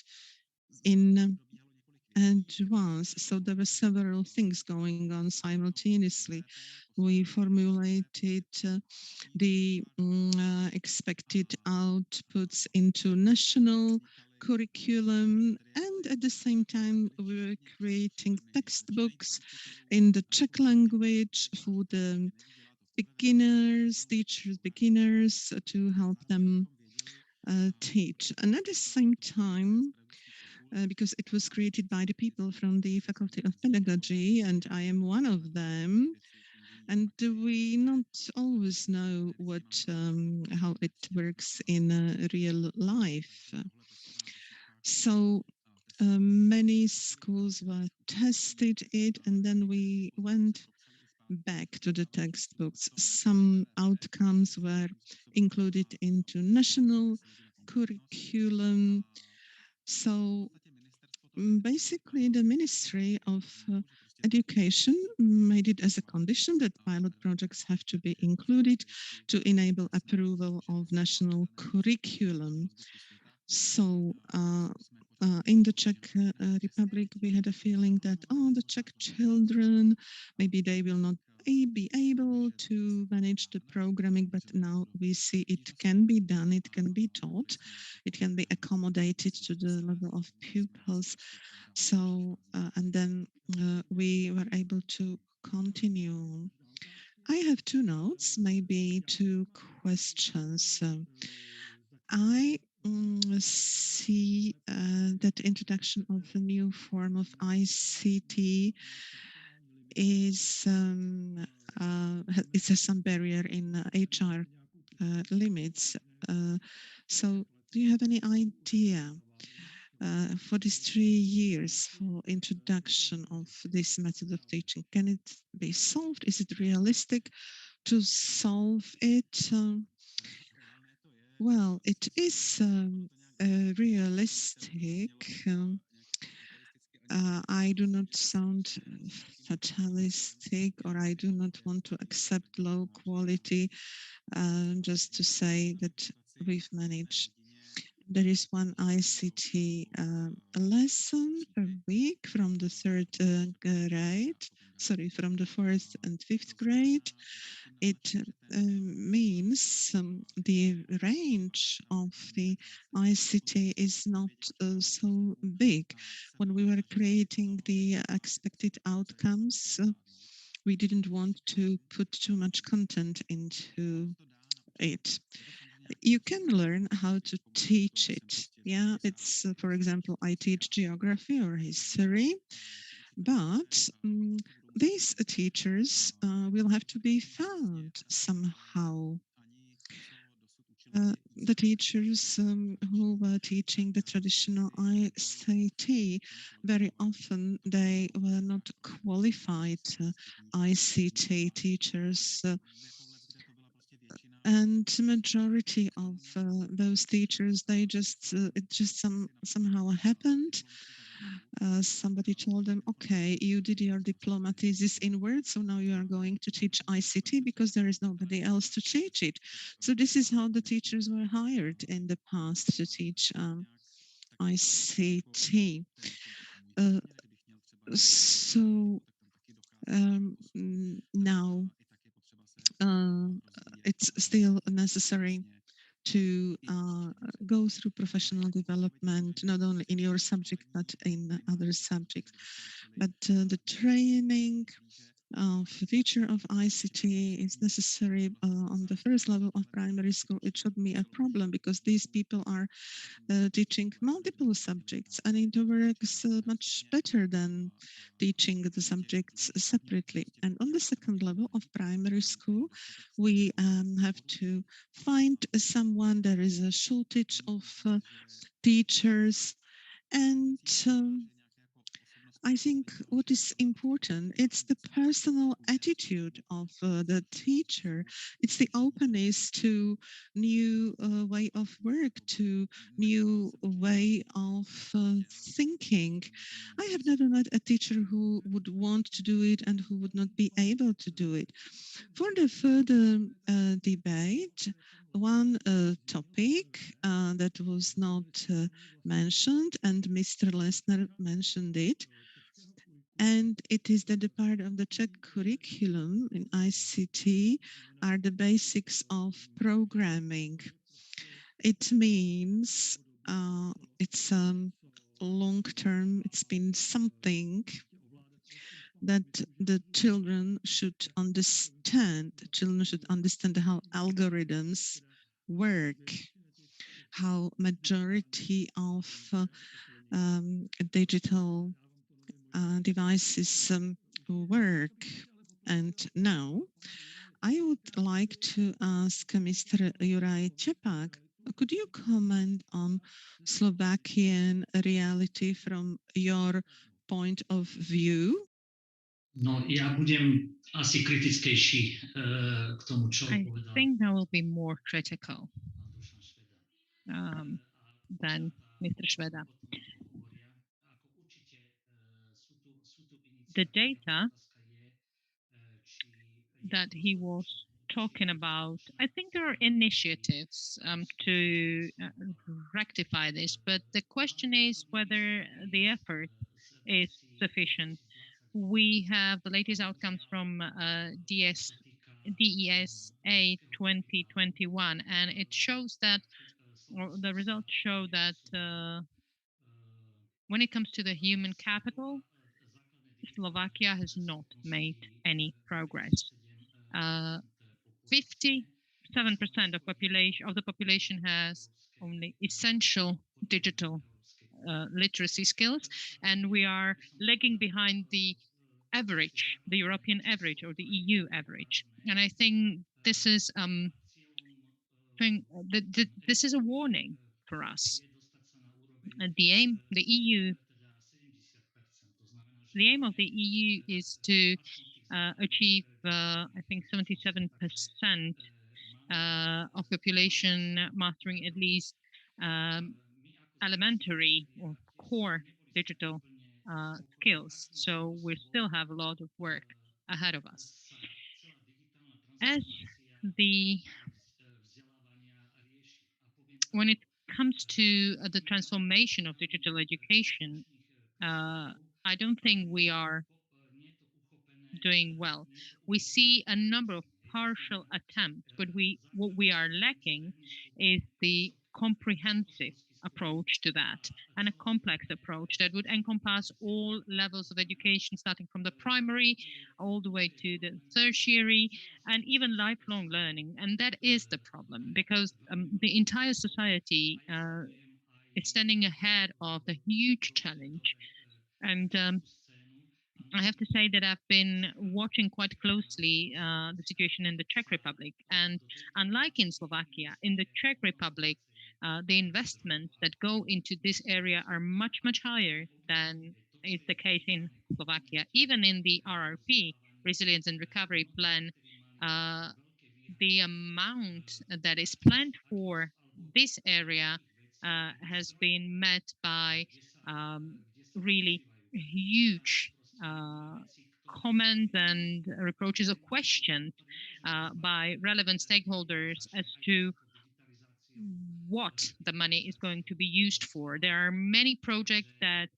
in advance. So there were several things going on simultaneously. We formulated the expected outputs into national curriculum, and at the same time we were creating textbooks in the Czech language for the beginners, teachers, beginners, to help them teach. And at the same time, because it was created by the people from the Faculty of Pedagogy, and I am one of them, and we not always know how it works in real life. So many schools were tested it, and then we went back to the textbooks. Some outcomes were included into national curriculum. So basically, the Ministry of Education made it as a condition that pilot projects have to be included to enable approval of national curriculum. So in the Czech Republic, we had a feeling that, oh, the Czech children, maybe they will not be able to manage the programming, but now we see it can be done, it can be taught, it can be accommodated to the level of pupils. So, and then we were able to continue. I have two notes, maybe two questions. I see that introduction of a new form of ICT is it has some barrier in HR limits. So do you have any idea for these 3 years for introduction of this method of teaching? Can it be solved? Is it realistic to solve it? Well, it is realistic. I do not sound fatalistic, or I do not want to accept low quality just to say that we've managed. There is one ICT lesson per week from the third grade, sorry, from the fourth and fifth grade. It means the range of the ICT is not so big. When we were creating the expected outcomes, we didn't want to put too much content into it. You can learn how to teach it. Yeah, it's, for example, I teach geography or history, but these teachers will have to be found somehow. The teachers who were teaching the traditional ICT, very often they were not qualified ICT teachers. And majority of those teachers, they just it just somehow happened. Somebody told them, okay, you did your diploma thesis in Word, so now you are going to teach ICT because there is nobody else to teach it. So this is how the teachers were hired in the past to teach ICT. So now it's still necessary to go through professional development, not only in your subject, but in other subjects. But the training of teacher of ICT is necessary on the first level of primary school, it should be a problem because these people are teaching multiple subjects and it works much better than teaching the subjects separately. And on the second level of primary school, we have to find someone. There is a shortage of teachers and I think what is important, it's the personal attitude of the teacher. It's the openness to new way of work, to new way of thinking. I have never met a teacher who would want to do it and who would not be able to do it. For the further debate, one topic that was not mentioned, and Mr. Lesner mentioned it, and it is that the part of the Czech curriculum in ICT are the basics of programming. It means it's long term, it's been something that the children should understand. Children should understand how algorithms work, how majority of digital devices work. And now I would like to ask Mr. Juraj Čepak, could you comment on Slovakian reality from your point of view? No, ja budem asi kritickejší k tomu, čo I povedal think I will be more critical pán Dušan Šveda. than Mr. Šveda. Hovoria, ako určite sú tu The iniciatívy. data Otázka je, či je that to he was talking about, I think there are initiatives to rectify this, but the question is whether the effort is sufficient. We have the latest outcomes from DESA 2021, and it shows that, or the results show that when it comes to the human capital, Slovakia has not made any progress. 57% of the population has only essential digital literacy skills, and we are lagging behind the average, the European average or the EU average. And I think this is this is a warning for us. And the aim of the EU is to achieve, I think, 77% of population mastering at least elementary or core digital skills. So we still have a lot of work ahead of us. As when it comes to the transformation of digital education, I don't think we are doing well. We see a number of partial attempts, but what we are lacking is the comprehensive approach to that, and a complex approach that would encompass all levels of education, starting from the primary all the way to the tertiary and even lifelong learning. And that is the problem, because the entire society is standing ahead of the huge challenge. And I have to say that I've been watching quite closely the situation in the Czech Republic. And unlike in Slovakia, in the Czech Republic, the investments that go into this area are much, much higher than is the case in Slovakia. Even in the RRP, Resilience and Recovery Plan, the amount that is planned for this area has been met by really huge comments and reproaches or questions by relevant stakeholders as to what the money is going to be used for. There are many projects that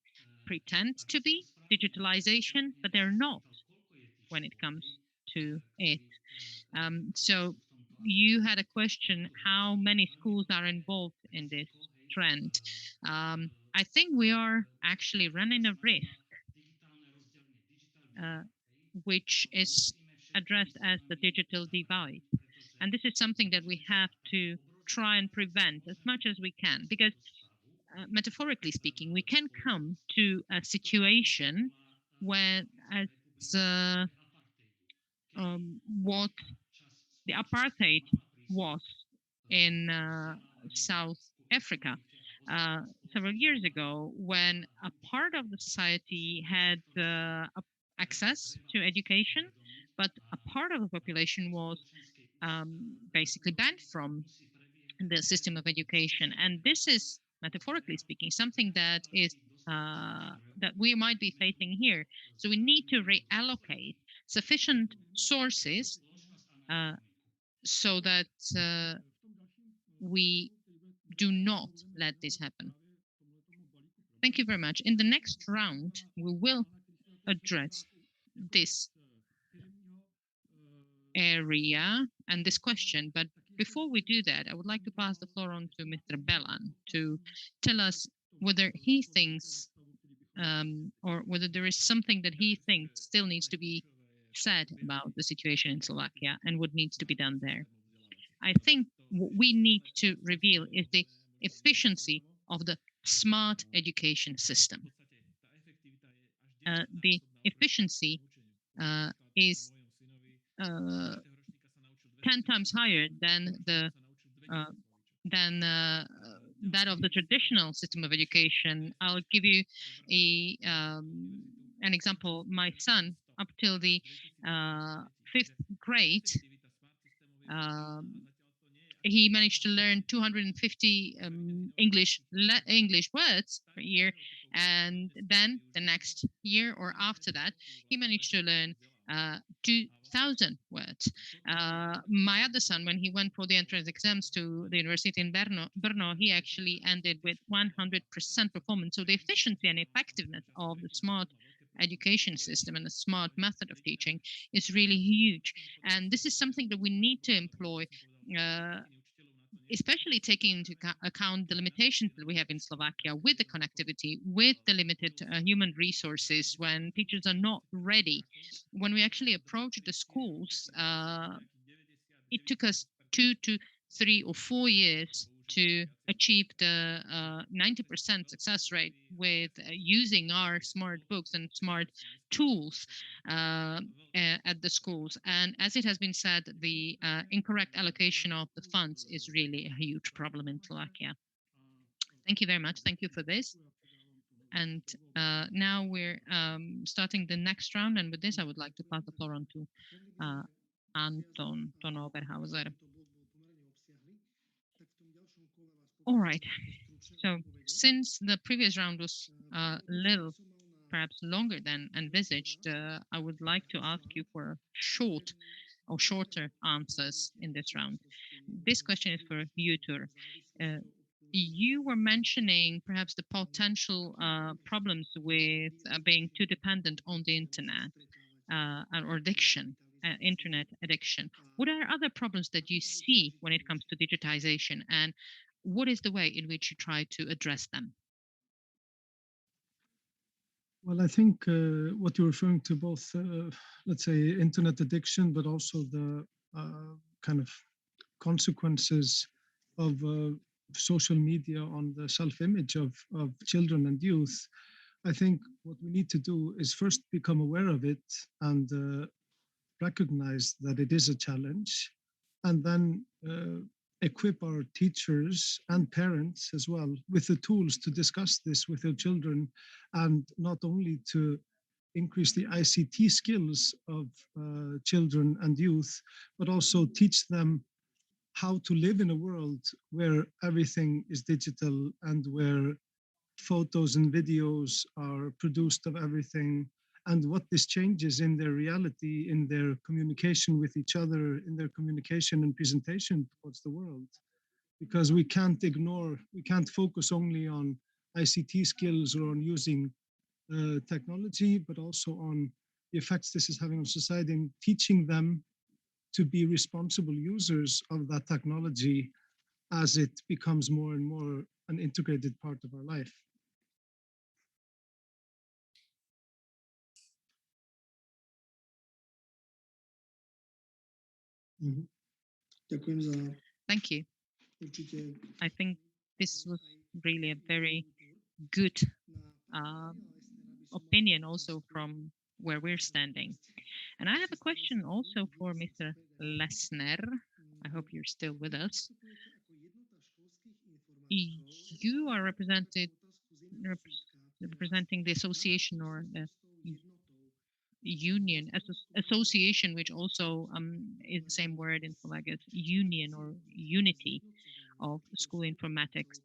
pretend to be digitalization, but they're not when it comes to it. So you had a question, how many schools are involved in this trend? I think we are actually running a risk. which is addressed as the digital divide. And this is something that we have to try and prevent as much as we can, because metaphorically speaking, we can come to a situation where, as what the apartheid was in South Africa several years ago, when a part of the society had access to education, but a part of the population was basically banned from the system of education. And this is, metaphorically speaking, something that is that we might be facing here. So we need to reallocate sufficient sources so that we do not let this happen. Thank you very much. In the next round, we will address this area and this question. But before we do that, I would like to pass the floor on to Mr. Belan to tell us whether he thinks or whether there is something that he thinks still needs to be said about the situation in Slovakia and what needs to be done there. I think what we need to reveal is the efficiency of the smart education system. The efficiency is 10 times higher than the that of the traditional system of education. I'll give you an example. My son, up till the 5th grade, he managed to learn 250 English words per year, and then the next year or after that, he managed to learn 2,000 words. My other son, when he went for the entrance exams to the university in Brno, he actually ended with 100% performance. So the efficiency and effectiveness of the smart education system and the smart method of teaching is really huge. And this is something that we need to employ, especially taking into account the limitations that we have in Slovakia with the connectivity, with the limited human resources, when teachers are not ready. When we actually approached the schools, it took us 2 to 3 or 4 years to achieve the 90% success rate with using our smart books and smart tools at the schools. And as it has been said, the incorrect allocation of the funds is really a huge problem in Slovakia. Thank you very much. Thank you for this. And now we're starting the next round. And with this, I would like to pass the floor on to Anton Oberhauser. All right. So since the previous round was a little perhaps longer than envisaged, I would like to ask you for short or shorter answers in this round. This question is for you, Tur. You were mentioning perhaps the potential problems with being too dependent on the internet or addiction. Internet addiction. What are other problems that you see when it comes to digitization, and what is the way in which you try to address them? Well, I think what you're referring to, both, let's say, internet addiction, but also the kind of consequences of social media on the self-image of children and youth. I think what we need to do is first become aware of it and recognize that it is a challenge, and then equip our teachers and parents as well with the tools to discuss this with their children, and not only to increase the ICT skills of children and youth, but also teach them how to live in a world where everything is digital and where photos and videos are produced of everything, and what this changes in their reality, in their communication with each other, in their communication and presentation towards the world. Because we can't focus only on ICT skills or on using technology, but also on the effects this is having on society, and teaching them to be responsible users of that technology as it becomes more and more an integrated part of our life. Ďakujem za Thank you. určite I think this was really a very good opinion also from where we're standing. And I have a question also for Mr. Lesner. I hope you're still with us. You are representing the association or the union, association, which also is the same word in Slovakia, union or unity of school informatics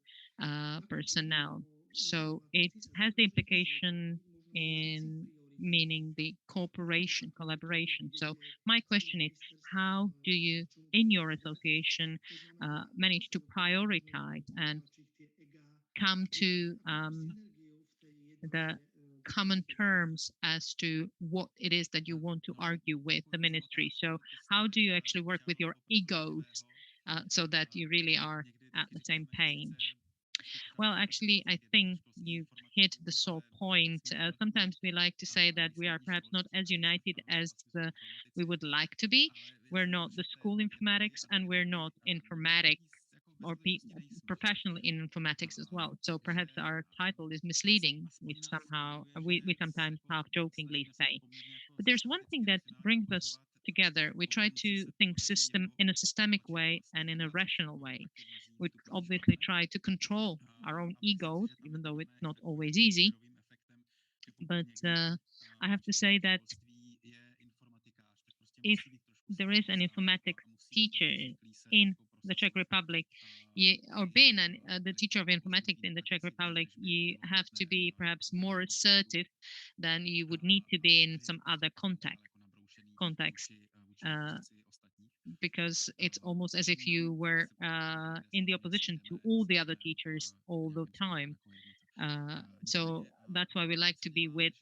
personnel. So it has the implication in meaning the cooperation, collaboration. So my question is, how do you, in your association, manage to prioritize and come to the common terms as to what it is that you want to argue with the ministry? So how do you actually work with your egos so that you really are at the same page? Well, actually, I think you've hit the sore point. Sometimes we like to say that we are perhaps not as united as we would like to be. We're not the school informatics, and we're not informatic or professional in informatics as well. So perhaps our title is misleading. We sometimes half jokingly say. But there's one thing that brings us together. We try to think in a systemic way and in a rational way. We obviously try to control our own egos, even though it's not always easy. But I have to say that if there is an informatics teacher in the Czech Republic, or being the teacher of informatics in the Czech Republic, you have to be perhaps more assertive than you would need to be in some other context. Because it's almost as if you were in the opposition to all the other teachers all the time. So that's why we like to be with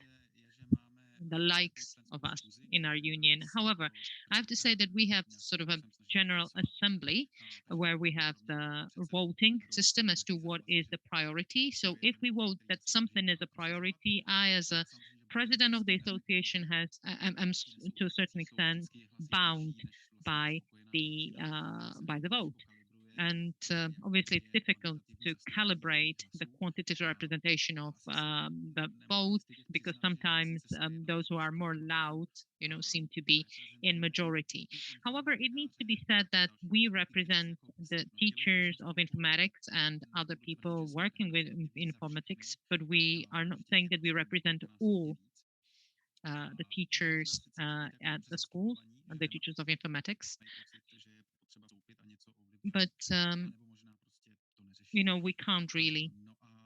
the likes of us in our union. However, I have to say that we have sort of a general assembly where we have the voting system as to what is the priority. So if we vote that something is a priority, I, as a president of the association, I'm to a certain extent bound by the vote. And obviously, it's difficult to calibrate the quantitative representation of the vote, because sometimes those who are more loud, seem to be in majority. However, it needs to be said that we represent the teachers of informatics and other people working with informatics, but we are not saying that we represent all the teachers at the schools, the teachers of informatics. But we can't really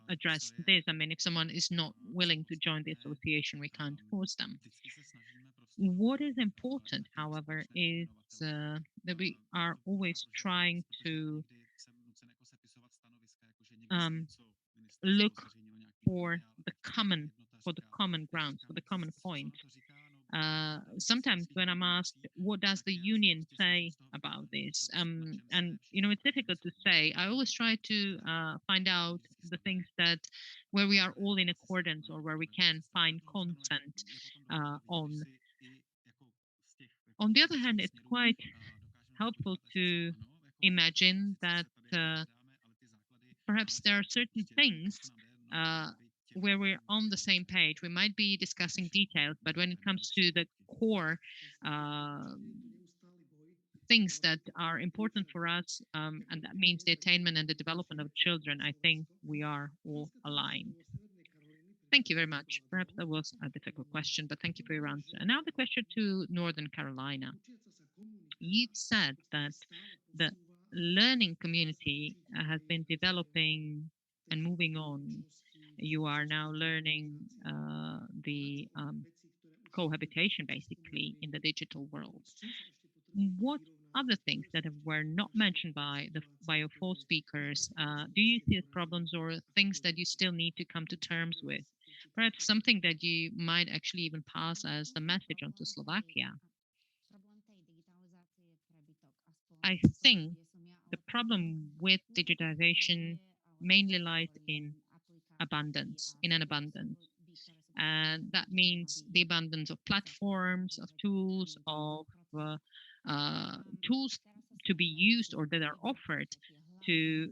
address this. I mean, if someone is not willing to join the association, we can't force them. What is important, however, is that we are always trying to look for the common grounds, for the common point. Sometimes when I'm asked, what does the union say about this? And, it's difficult to say. I always try to find out the things where we are all in accordance, or where we can find consent on. On the other hand, it's quite helpful to imagine that perhaps there are certain things where we're on the same page. We might be discussing details, but when it comes to the core things that are important for us, and that means the attainment and the development of children, I think we are all aligned. Thank you very much. Perhaps that was a difficult question, but thank you for your answer. And now the question to Northern Carolina. You said that the learning community has been developing and moving on. You are now learning the cohabitation, basically, in the digital world. What other things that were not mentioned by your four speakers do you see as problems, or things that you still need to come to terms with? Perhaps something that you might actually even pass as the message onto Slovakia. I think the problem with digitization mainly lies in abundance. And that means the abundance of platforms, of tools, of tools to be used or that are offered to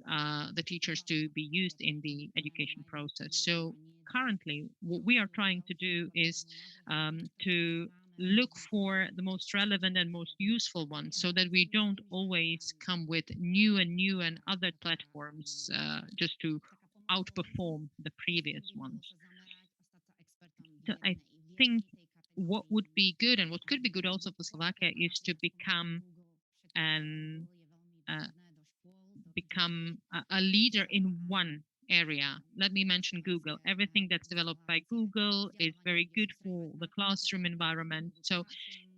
the teachers to be used in the education process. So currently, what we are trying to do is to look for the most relevant and most useful ones so that we don't always come with new and other platforms just to outperform the previous ones. So I think what would be good and what could be good also for Slovakia is to become an a leader in one area. Let me mention Google. Everything that's developed by Google is very good for the classroom environment. So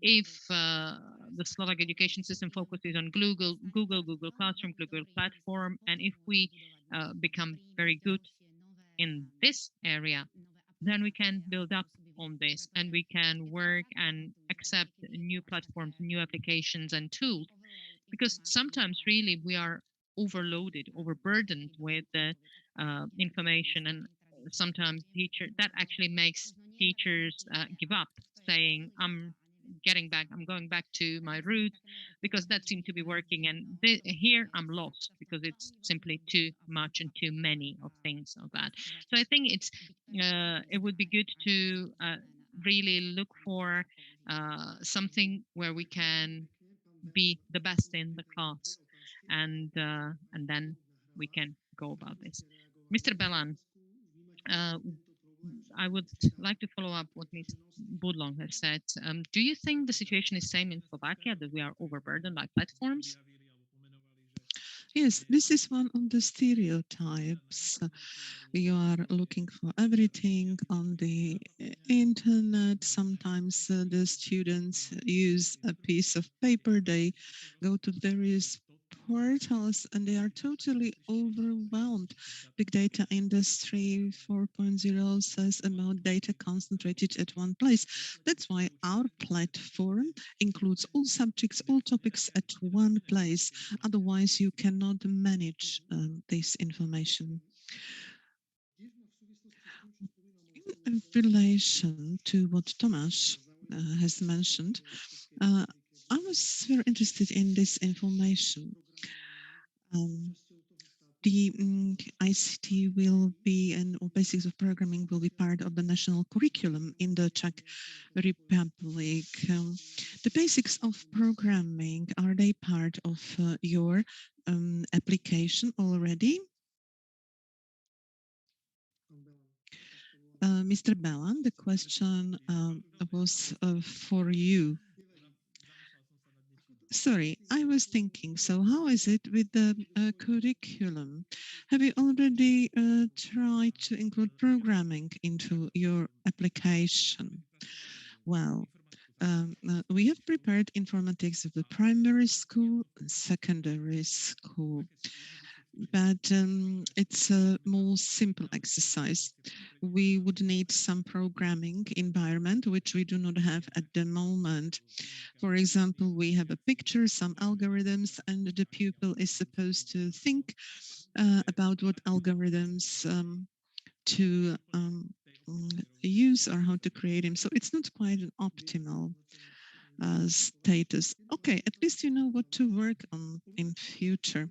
if the Slovak education system focuses on Google Classroom, Google Platform, and if we become very good in this area, then we can build up on this and we can work and accept new platforms, new applications and tools. Because sometimes really we are overloaded, overburdened with the information, and sometimes teacher that actually makes teachers give up, saying, I'm going back to my roots because that seemed to be working, and here I'm lost because it's simply too much and too many of things of that. So I think it would be good to really look for something where we can be the best in the class, and then we can go about this. Mr. Belan, uh, I would like to follow up what Ms. Budlong has said. Do you think the situation is same in Slovakia, that we are overburdened by platforms? Yes, this is one of the stereotypes. You are looking for everything on the internet. Sometimes the students use a piece of paper. They go to various portals and they are totally overwhelmed. Big data industry 4.0 says about data concentrated at one place. That's why our platform includes all subjects, all topics at one place. Otherwise, you cannot manage this information. In relation to what Tomasz has mentioned, uh, I was very interested in this information. The ICT will be, and or basics of programming will be part of the national curriculum in the Czech Republic. The basics of programming, are they part of your application already? Mr. Belan, the question was for you. Sorry, I was thinking, so how is it with the curriculum? Have you already tried to include programming into your application? Well, we have prepared informatics of the primary school and secondary school, but it's a more simple exercise. We would need some programming environment, which we do not have at the moment. For example, we have a picture, some algorithms, and the pupil is supposed to think about what algorithms to use or how to create them. So it's not quite an optimal status. Okay, at least you know what to work on in future.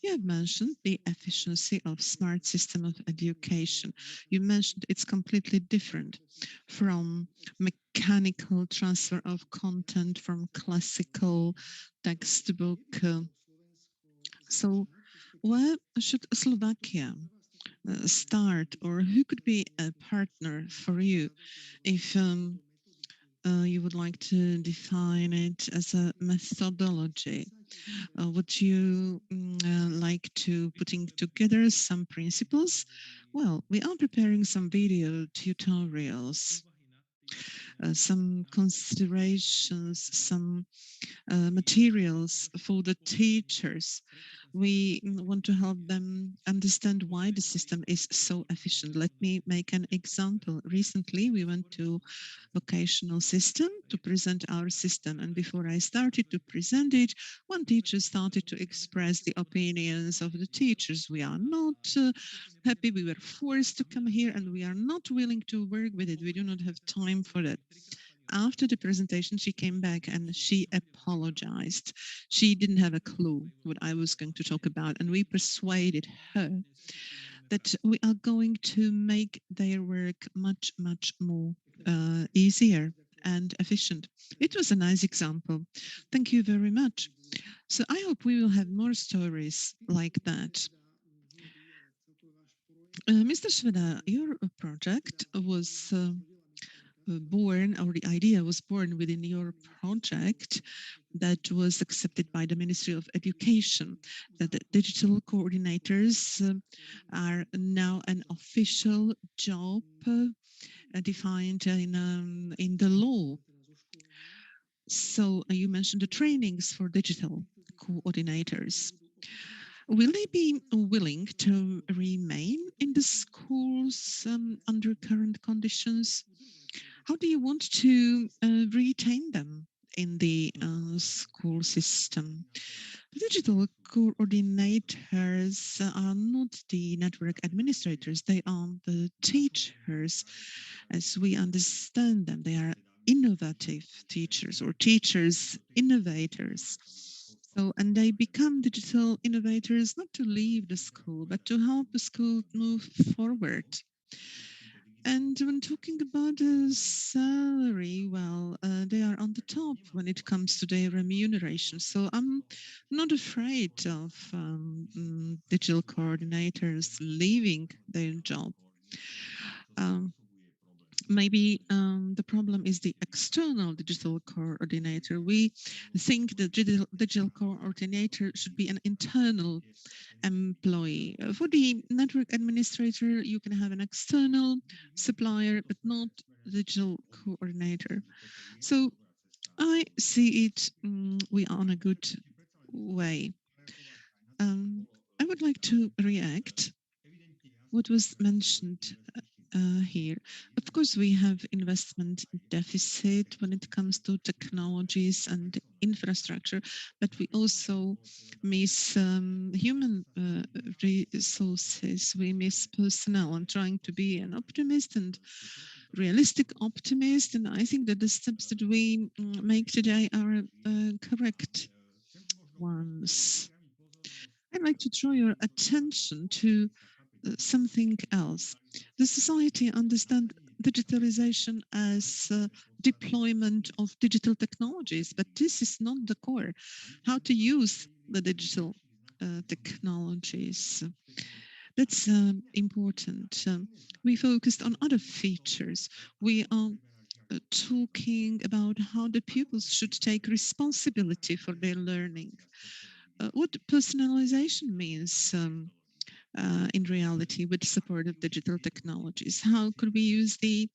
You have mentioned the efficiency of smart system of education. You mentioned it's completely different from mechanical transfer of content from classical textbook. So where should Slovakia start, or who could be a partner for you if you would like to define it as a methodology? Would you like to putting together some principles? Well, we are preparing some video tutorials, some considerations, some materials for the teachers. We want to help them understand why the system is so efficient. Let me make an example. Recently, we went to vocational system to present our system. And before I started to present it, one teacher started to express the opinions of the teachers. We are not happy. We were forced to come here and we are not willing to work with it. We do not have time for that. after the presentation, she came back and she apologized. She didn't have a clue what I was going to talk about, and we persuaded her that we are going to make their work much, much more easier and efficient. It was a nice example. Thank you very much. So I hope we will have more stories like that. Mr. Sveda, your project was born, or the idea was born within your project that was accepted by the Ministry of Education, that the digital coordinators are now an official job defined in the law. So you mentioned the trainings for digital coordinators. Will they be willing to remain in the schools under current conditions? How do you want to retain them in the school system? The digital coordinators are not the network administrators, they are the teachers as we understand them. They are innovative teachers or teachers innovators. So, and they become digital innovators not to leave the school, but to help the school move forward. And when talking about the salary, well, they are on the top when it comes to their remuneration. So I'm not afraid of digital coordinators leaving their job. Maybe the problem is the external digital coordinator. We think the digital coordinator should be an internal employee. For the network administrator, you can have an external supplier, but not digital coordinator. So I see it, we are on a good way. I would like to react what was mentioned here. Of course, we have investment deficit when it comes to technologies and infrastructure, but we also miss human resources. We miss personnel. I'm trying to be an optimist and realistic optimist, and I think that the steps that we make today are correct ones. I'd like to draw your attention to something else. The society understands digitalization as deployment of digital technologies, but this is not the core. How to use the digital technologies. That's important. We focused on other features. We are talking about how the pupils should take responsibility for their learning. What personalization means in reality with the support of digital technologies? How could we use the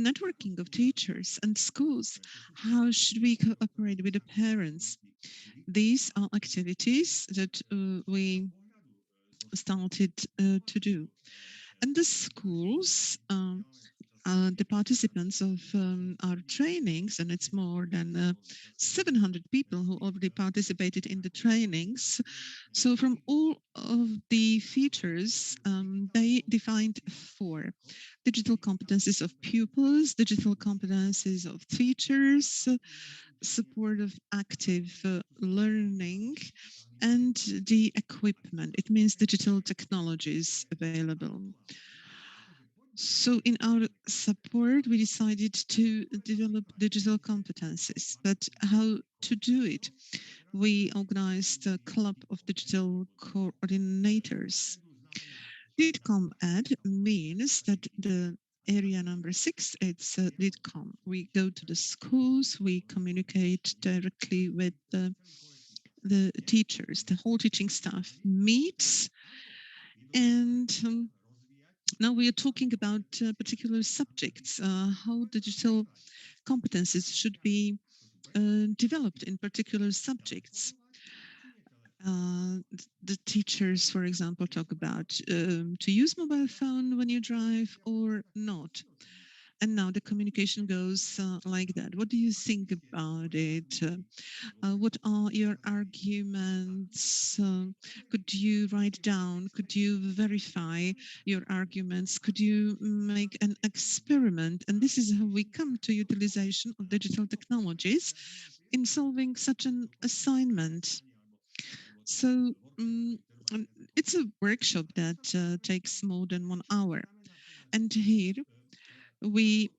networking of teachers and schools? How should we cooperate with the parents? These are activities that we started to do. And the schools, the participants of our trainings, and it's more than 700 people who already participated in the trainings. So from all of the features, they defined 4: digital competencies of pupils, digital competencies of teachers, support of active learning, and the equipment. It means digital technologies available. So in our support, we decided to develop digital competencies, but how to do it? We organized a club of digital coordinators. DITCOM ad means that the area number 6, it's DITCOM. We go to the schools, we communicate directly with the teachers, the whole teaching staff meets, and now we are talking about particular subjects, how digital competencies should be developed in particular subjects. The teachers, for example, talk about to use mobile phone when you drive or not. And now the communication goes like that. What do you think about it? What are your arguments? Could you write down? Could you verify your arguments? Could you make an experiment? And this is how we come to utilization of digital technologies in solving such an assignment. So it's a workshop that takes more than 1 hour. And here we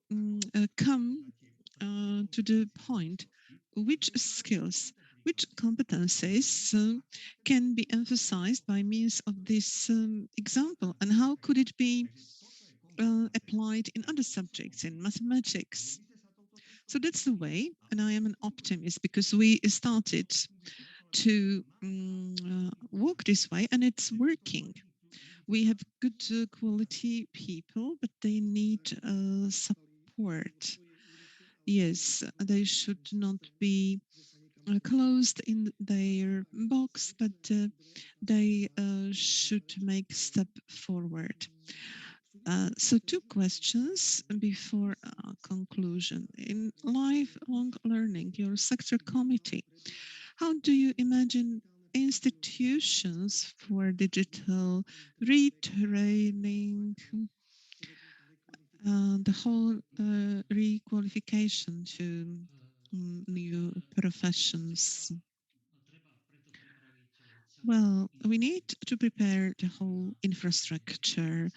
come to the point which skills, which competencies can be emphasized by means of this example, and how could it be applied in other subjects, in mathematics. So that's the way, and I am an optimist because we started to walk this way and it's working. We have good quality people, but they need support. Yes, they should not be closed in their box, but they should make step forward. So 2 questions before conclusion. In lifelong learning, your sector committee, how do you imagine institutions for digital retraining, the whole requalification to new professions? Well, we need to prepare the whole infrastructure,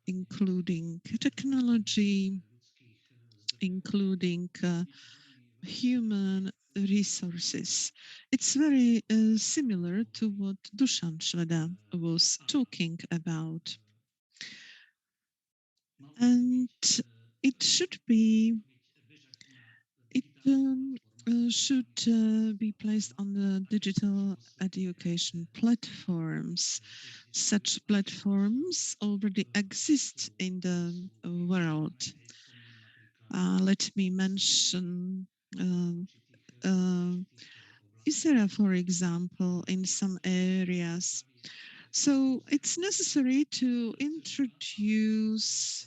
including technology, including human resources. It's very similar to what Dusan Šveda was talking about. And it should be, it should be placed on the digital education platforms. Such platforms already exist in the world. Let me mention Isera, for example, in some areas. So it's necessary to introduce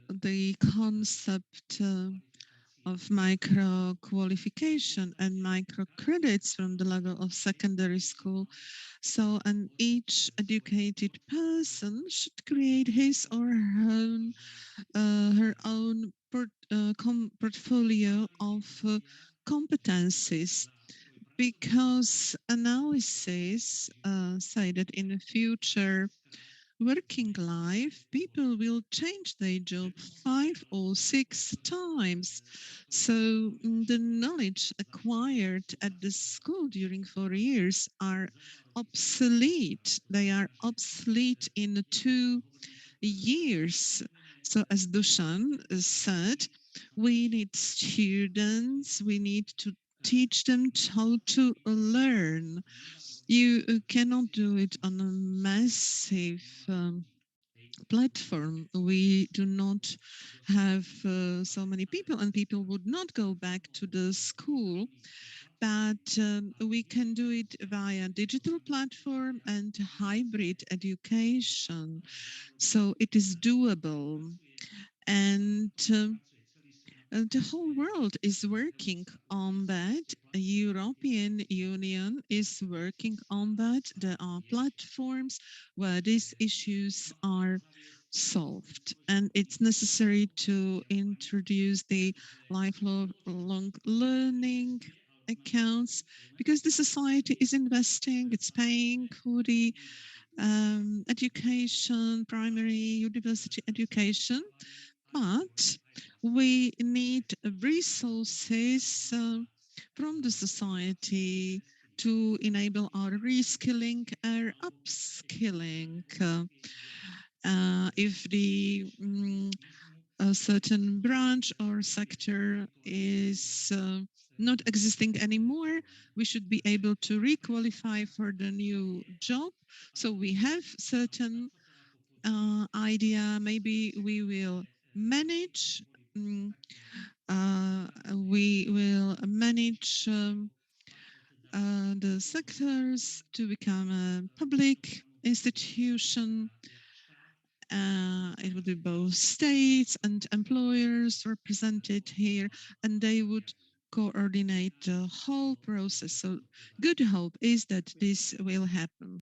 the concept of micro qualification and micro credits from the level of secondary school. So, and each educated person should create his or her own portfolio of competencies, because analysis say that in the future working life, people will change their job 5 or 6 times. So the knowledge acquired at the school during 4 years are obsolete. They are obsolete in 2 years. So as Dushan said, we need students, we need to teach them how to learn. You cannot do it on a massive platform. We do not have so many people, and people would not go back to the school, but we can do it via digital platform and hybrid education. So it is doable. And the whole world is working on that. The European Union is working on that. There are platforms where these issues are solved. And it's necessary to introduce the lifelong learning accounts, because the society is investing, it's paying for the education, primary university education, but we need resources from the society to enable our reskilling, our upskilling. If the a certain branch or sector is not existing anymore, we should be able to requalify for the new job. So we have certain idea, maybe we will manage, we will manage the sectors to become a public institution, It would be both states and employers represented here, and they would coordinate the whole process. So good hope is that this will happen.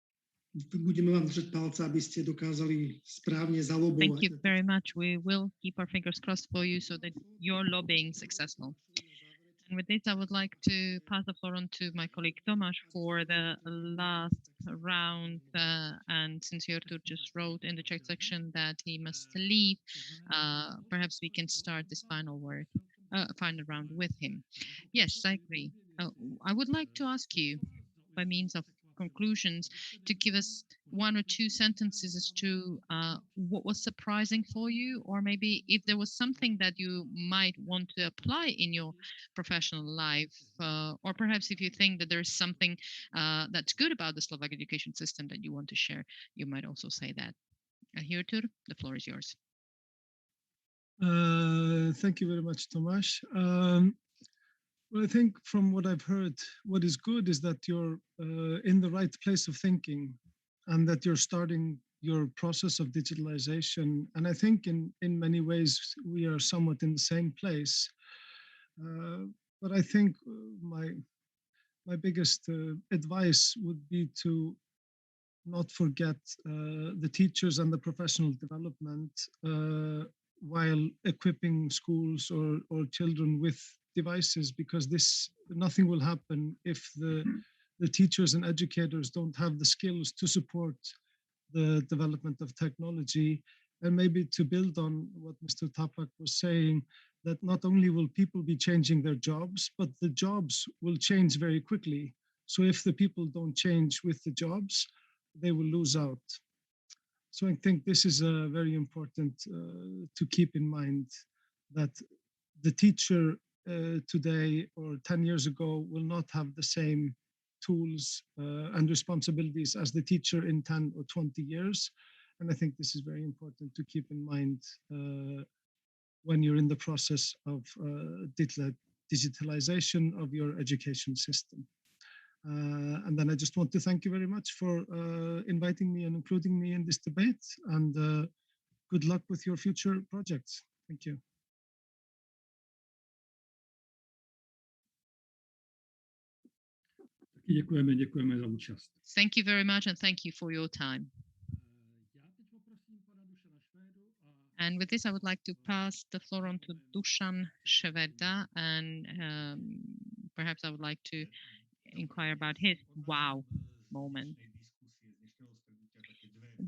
Budeme vám držať palce, aby ste dokázali správne Thank zalobovať. you very much. We will keep our fingers crossed for you so that your lobbying is successful. And with this, I would like to pass the floor on to my colleague Tomáš for the last round. And since Jortur just wrote in the Czech section that he must leave, perhaps we can start this final round with him. Yes, I agree. I would like to ask you, by means of conclusions, to give us one or two sentences as to what was surprising for you, or maybe if there was something that you might want to apply in your professional life, or perhaps if you think that there's something that's good about the Slovak education system that you want to share, you might also say that. Hirtur, the floor is yours. Thank you very much, Tomasz. Well, I think from what I've heard, what is good is that you're in the right place of thinking and that you're starting your process of digitalization. And I think in many ways, we are somewhat in the same place. But I think my biggest advice would be to not forget the teachers and the professional development while equipping schools or children with devices, because nothing will happen if the teachers and educators don't have the skills to support the development of technology. And maybe to build on what Mr. Tapak was saying, that not only will people be changing their jobs, but the jobs will change very quickly. So if the people don't change with the jobs, they will lose out. So I think this is very important to keep in mind, that the teacher today or 10 years ago will not have the same tools and responsibilities as the teacher in 10 or 20 years. And I think this is very important to keep in mind when you're in the process of digitalization of your education system. And then I just want to thank you very much for inviting me and including me in this debate, and good luck with your future projects. Thank you. Děkujeme za účast. Thank you very much, and thank you for your time. And with this, I would like to pass the floor on to Dusan Sheveda, and perhaps I would like to inquire about his wow moment.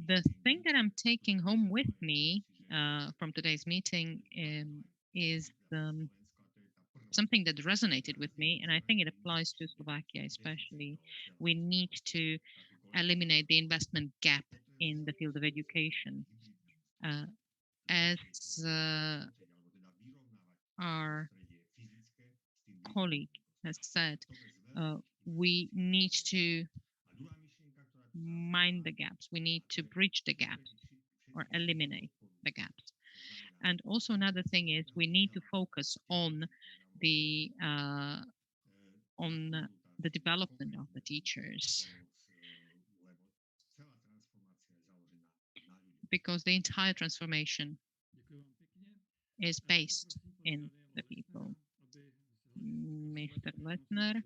The thing that I'm taking home with me from today's meeting is something that resonated with me, and I think it applies to Slovakia especially. We need to eliminate the investment gap in the field of education. As our colleague has said, we need to mind the gaps. We need to bridge the gaps or eliminate the gaps. And also another thing is we need to focus on the development of the teachers, because the entire transformation is based in the people. Mr. Letner.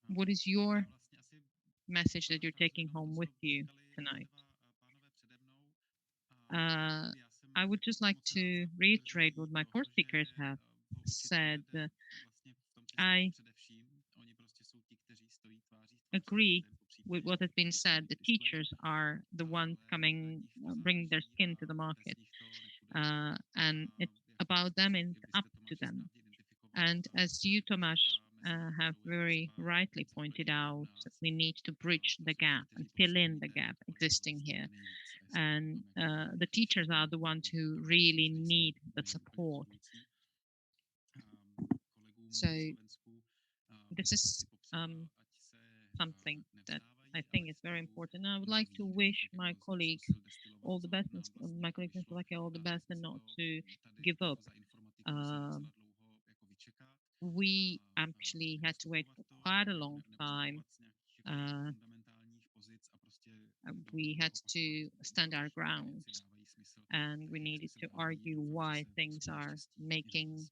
What is your message that you're taking home with you tonight? I would just like to reiterate what my four speakers have said. I agree with what has been said. The teachers are the ones bringing their skin to the market, and it's about them and it's up to them. And as you, Tomasz, have very rightly pointed out, we need to bridge the gap and fill in the gap existing here. And the teachers are the ones who really need the support. So this is something that I think is very important. And I would like to wish my colleague all the best, and my colleagues in Slovakia all the best, and not to give up. we actually had to wait for quite a long time. We had to stand our ground, and we needed to argue why things are making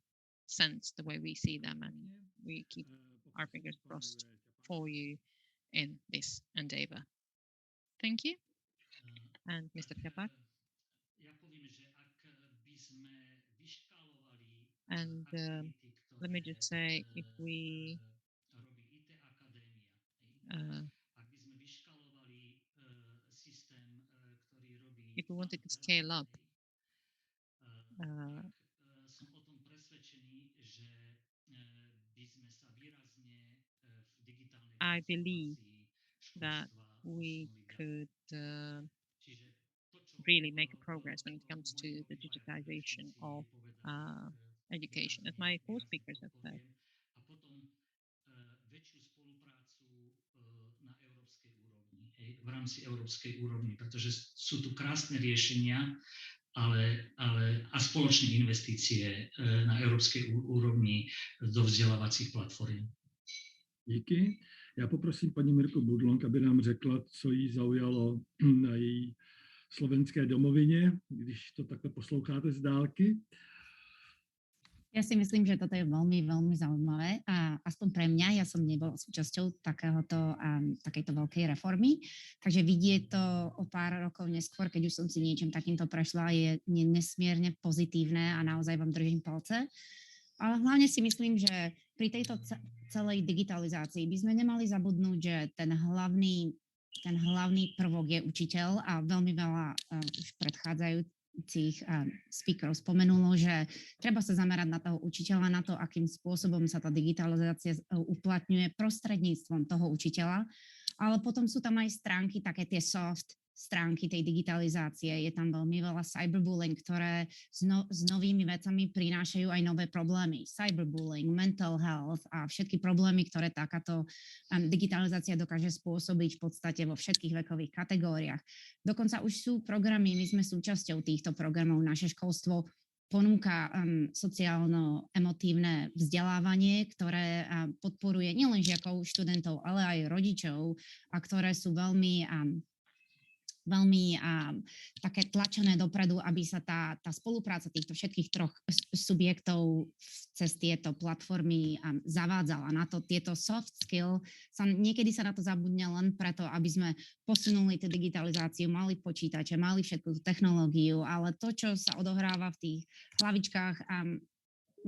sense the way we see them, and we keep our fingers crossed for you in this endeavor. Thank you. And Mr. Kapak. Ja poviem, že ak by sme vyškálovali And aktivity, let me just say, if we robí IT akadémia, ak by sme vyškálovali systém, ktorý robí if we wanted to scale up, tak som o tom presvedčený, že by sme sa výrazne v digitálnej I believe transformácii that školstva we posunuli ďalej. could Čiže to, čo really make a progress when it comes to the digitization of education, as my co-speakers have said. A potom väčšiu spoluprácu na európskej úrovni, v rámci európskej úrovni, pretože sú tu krásne riešenia, a spoločné investície na európskej úrovni do vzdělávacích platform. Díky. Já poprosím paní Mirku Budlong, aby nám řekla, co jí zaujalo na její slovenské domovině, když to takhle posloucháte z dálky. Ja si myslím, že toto je veľmi, veľmi zaujímavé a aspoň pre mňa, ja som nebola súčasťou takejto veľkej reformy, takže vidieť to o pár rokov neskôr, keď už som si niečím takýmto prešla, je nesmierne pozitívne a naozaj vám držím palce. Ale hlavne si myslím, že pri tejto celej digitalizácii by sme nemali zabudnúť, že ten hlavný prvok je učiteľ a veľmi veľa už predchádzajúcich speakerov spomenulo, že treba sa zamerať na toho učiteľa, na to, akým spôsobom sa tá digitalizácia uplatňuje prostredníctvom toho učiteľa, ale potom sú tam aj stránky, také tie soft stránky tej digitalizácie. Je tam veľmi veľa cyberbullying, ktoré s novými vecami prinášajú aj nové problémy. Cyberbullying, mental health a všetky problémy, ktoré takáto digitalizácia dokáže spôsobiť v podstate vo všetkých vekových kategóriách. Dokonca už sú programy, my sme súčasťou týchto programov, naše školstvo ponúka sociálno-emotívne vzdelávanie, ktoré podporuje nielen žiakov, študentov, ale aj rodičov a ktoré sú veľmi také tlačené dopredu, aby sa tá spolupráca týchto všetkých troch subjektov cez tieto platformy zavádzala. Na to tieto soft skill, niekedy sa na to zabudne len preto, aby sme posunuli tú digitalizáciu, mali počítače, mali všetku tú technológiu, ale to, čo sa odohráva v tých hlavičkách,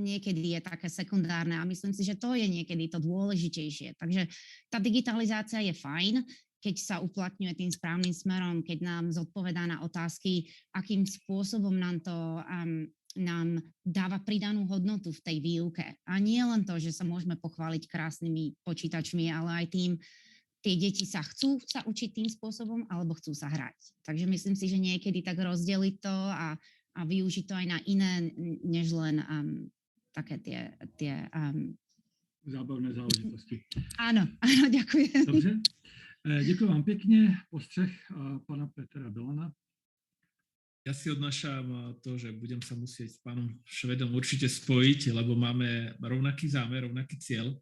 niekedy je také sekundárne a myslím si, že to je niekedy to dôležitejšie. Takže tá digitalizácia je fajn, keď sa uplatňuje tým správnym smerom, keď nám zodpovedá na otázky, akým spôsobom nám dáva pridanú hodnotu v tej výuke. A nie len to, že sa môžeme pochváliť krásnymi počítačmi, ale aj tým, tie deti chcú sa učiť tým spôsobom, alebo chcú sa hrať. Takže myslím si, že niekedy tak rozdeliť to a využiť to aj na iné, než len také tie zábavné záležitosti. Áno, ďakujem. Dobře. Děkuji vám pěkně. Postřeh pana Petra Belana. Ja si odnášam to, že budem sa musieť s pánom Švedom určite spojiť, lebo máme rovnaký zámer, rovnaký cieľ.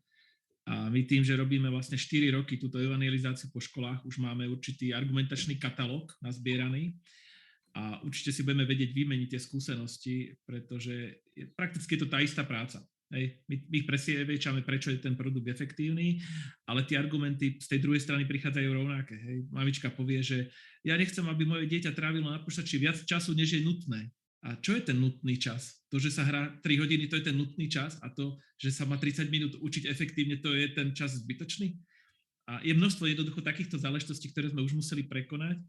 A my tým, že robíme vlastne 4 roky túto evangelizáciu po školách, už máme určitý argumentačný katalóg nazbieraný a určite si budeme vedieť vymeniť tie skúsenosti, pretože prakticky je to tá istá práca. Hej, my ich presviečame, prečo je ten produkt efektívny, ale tie argumenty z tej druhej strany prichádzajú rovnaké. Hej. Mamička povie, že ja nechcem, aby moje dieťa trávilo na počítači viac času, než je nutné. A čo je ten nutný čas? To, že sa hrá 3 hodiny, to je ten nutný čas a to, že sa má 30 minút učiť efektívne, to je ten čas zbytočný? A je množstvo jednoducho takýchto záležitostí, ktoré sme už museli prekonať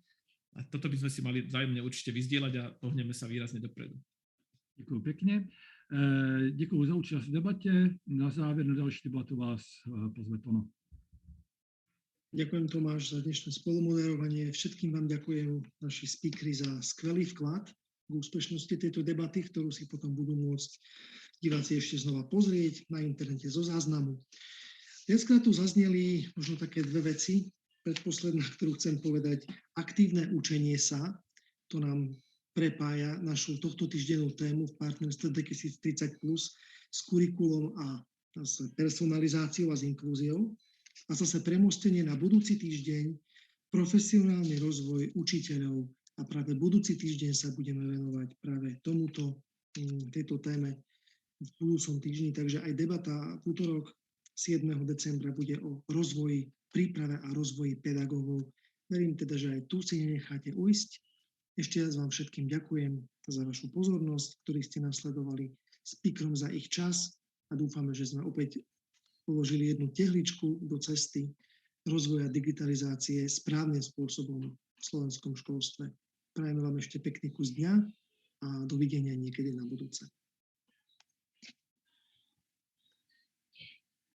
a toto by sme si mali vzájomne určite vyzdieľať a pohneme sa výrazne dopredu. Děkuji pěkně. Děkuji za účast v debatě. Na závěr na další debatu vás pozve Tono. Ďakujem, Tomáš, za dnešné spolumoderovanie. Všetkým vám ďakujem naši speakery za skvelý vklad k úspešnosti tejto debaty, ktorú si potom budú môcť diváci ešte znova pozrieť na internete zo záznamu. Viackrát tu zazneli možno také dve veci. Predposledná, ktorú chcem povedať, aktívne učenie sa, to nám prepája našu tohto týždennú tému v partnerstve 2030+ s kurikulom a s personalizáciou a s inklúziou a zase premostenie na budúci týždeň profesionálny rozvoj učiteľov a práve budúci týždeň sa budeme venovať práve tejto téme v budúcom týždni, takže aj debata v útorok 7. decembra bude o rozvoji, príprave a rozvoji pedagógov. Verím teda, že aj tu si nenecháte ujsť. Ešte raz vám všetkým ďakujem za vašu pozornosť, ktorí ste nasledovali, speakerom za ich čas a dúfame, že sme opäť položili jednu tehličku do cesty rozvoja digitalizácie správnym spôsobom v slovenskom školstve. Prajeme vám ešte pekný kus dňa a dovidenia niekedy na budúce.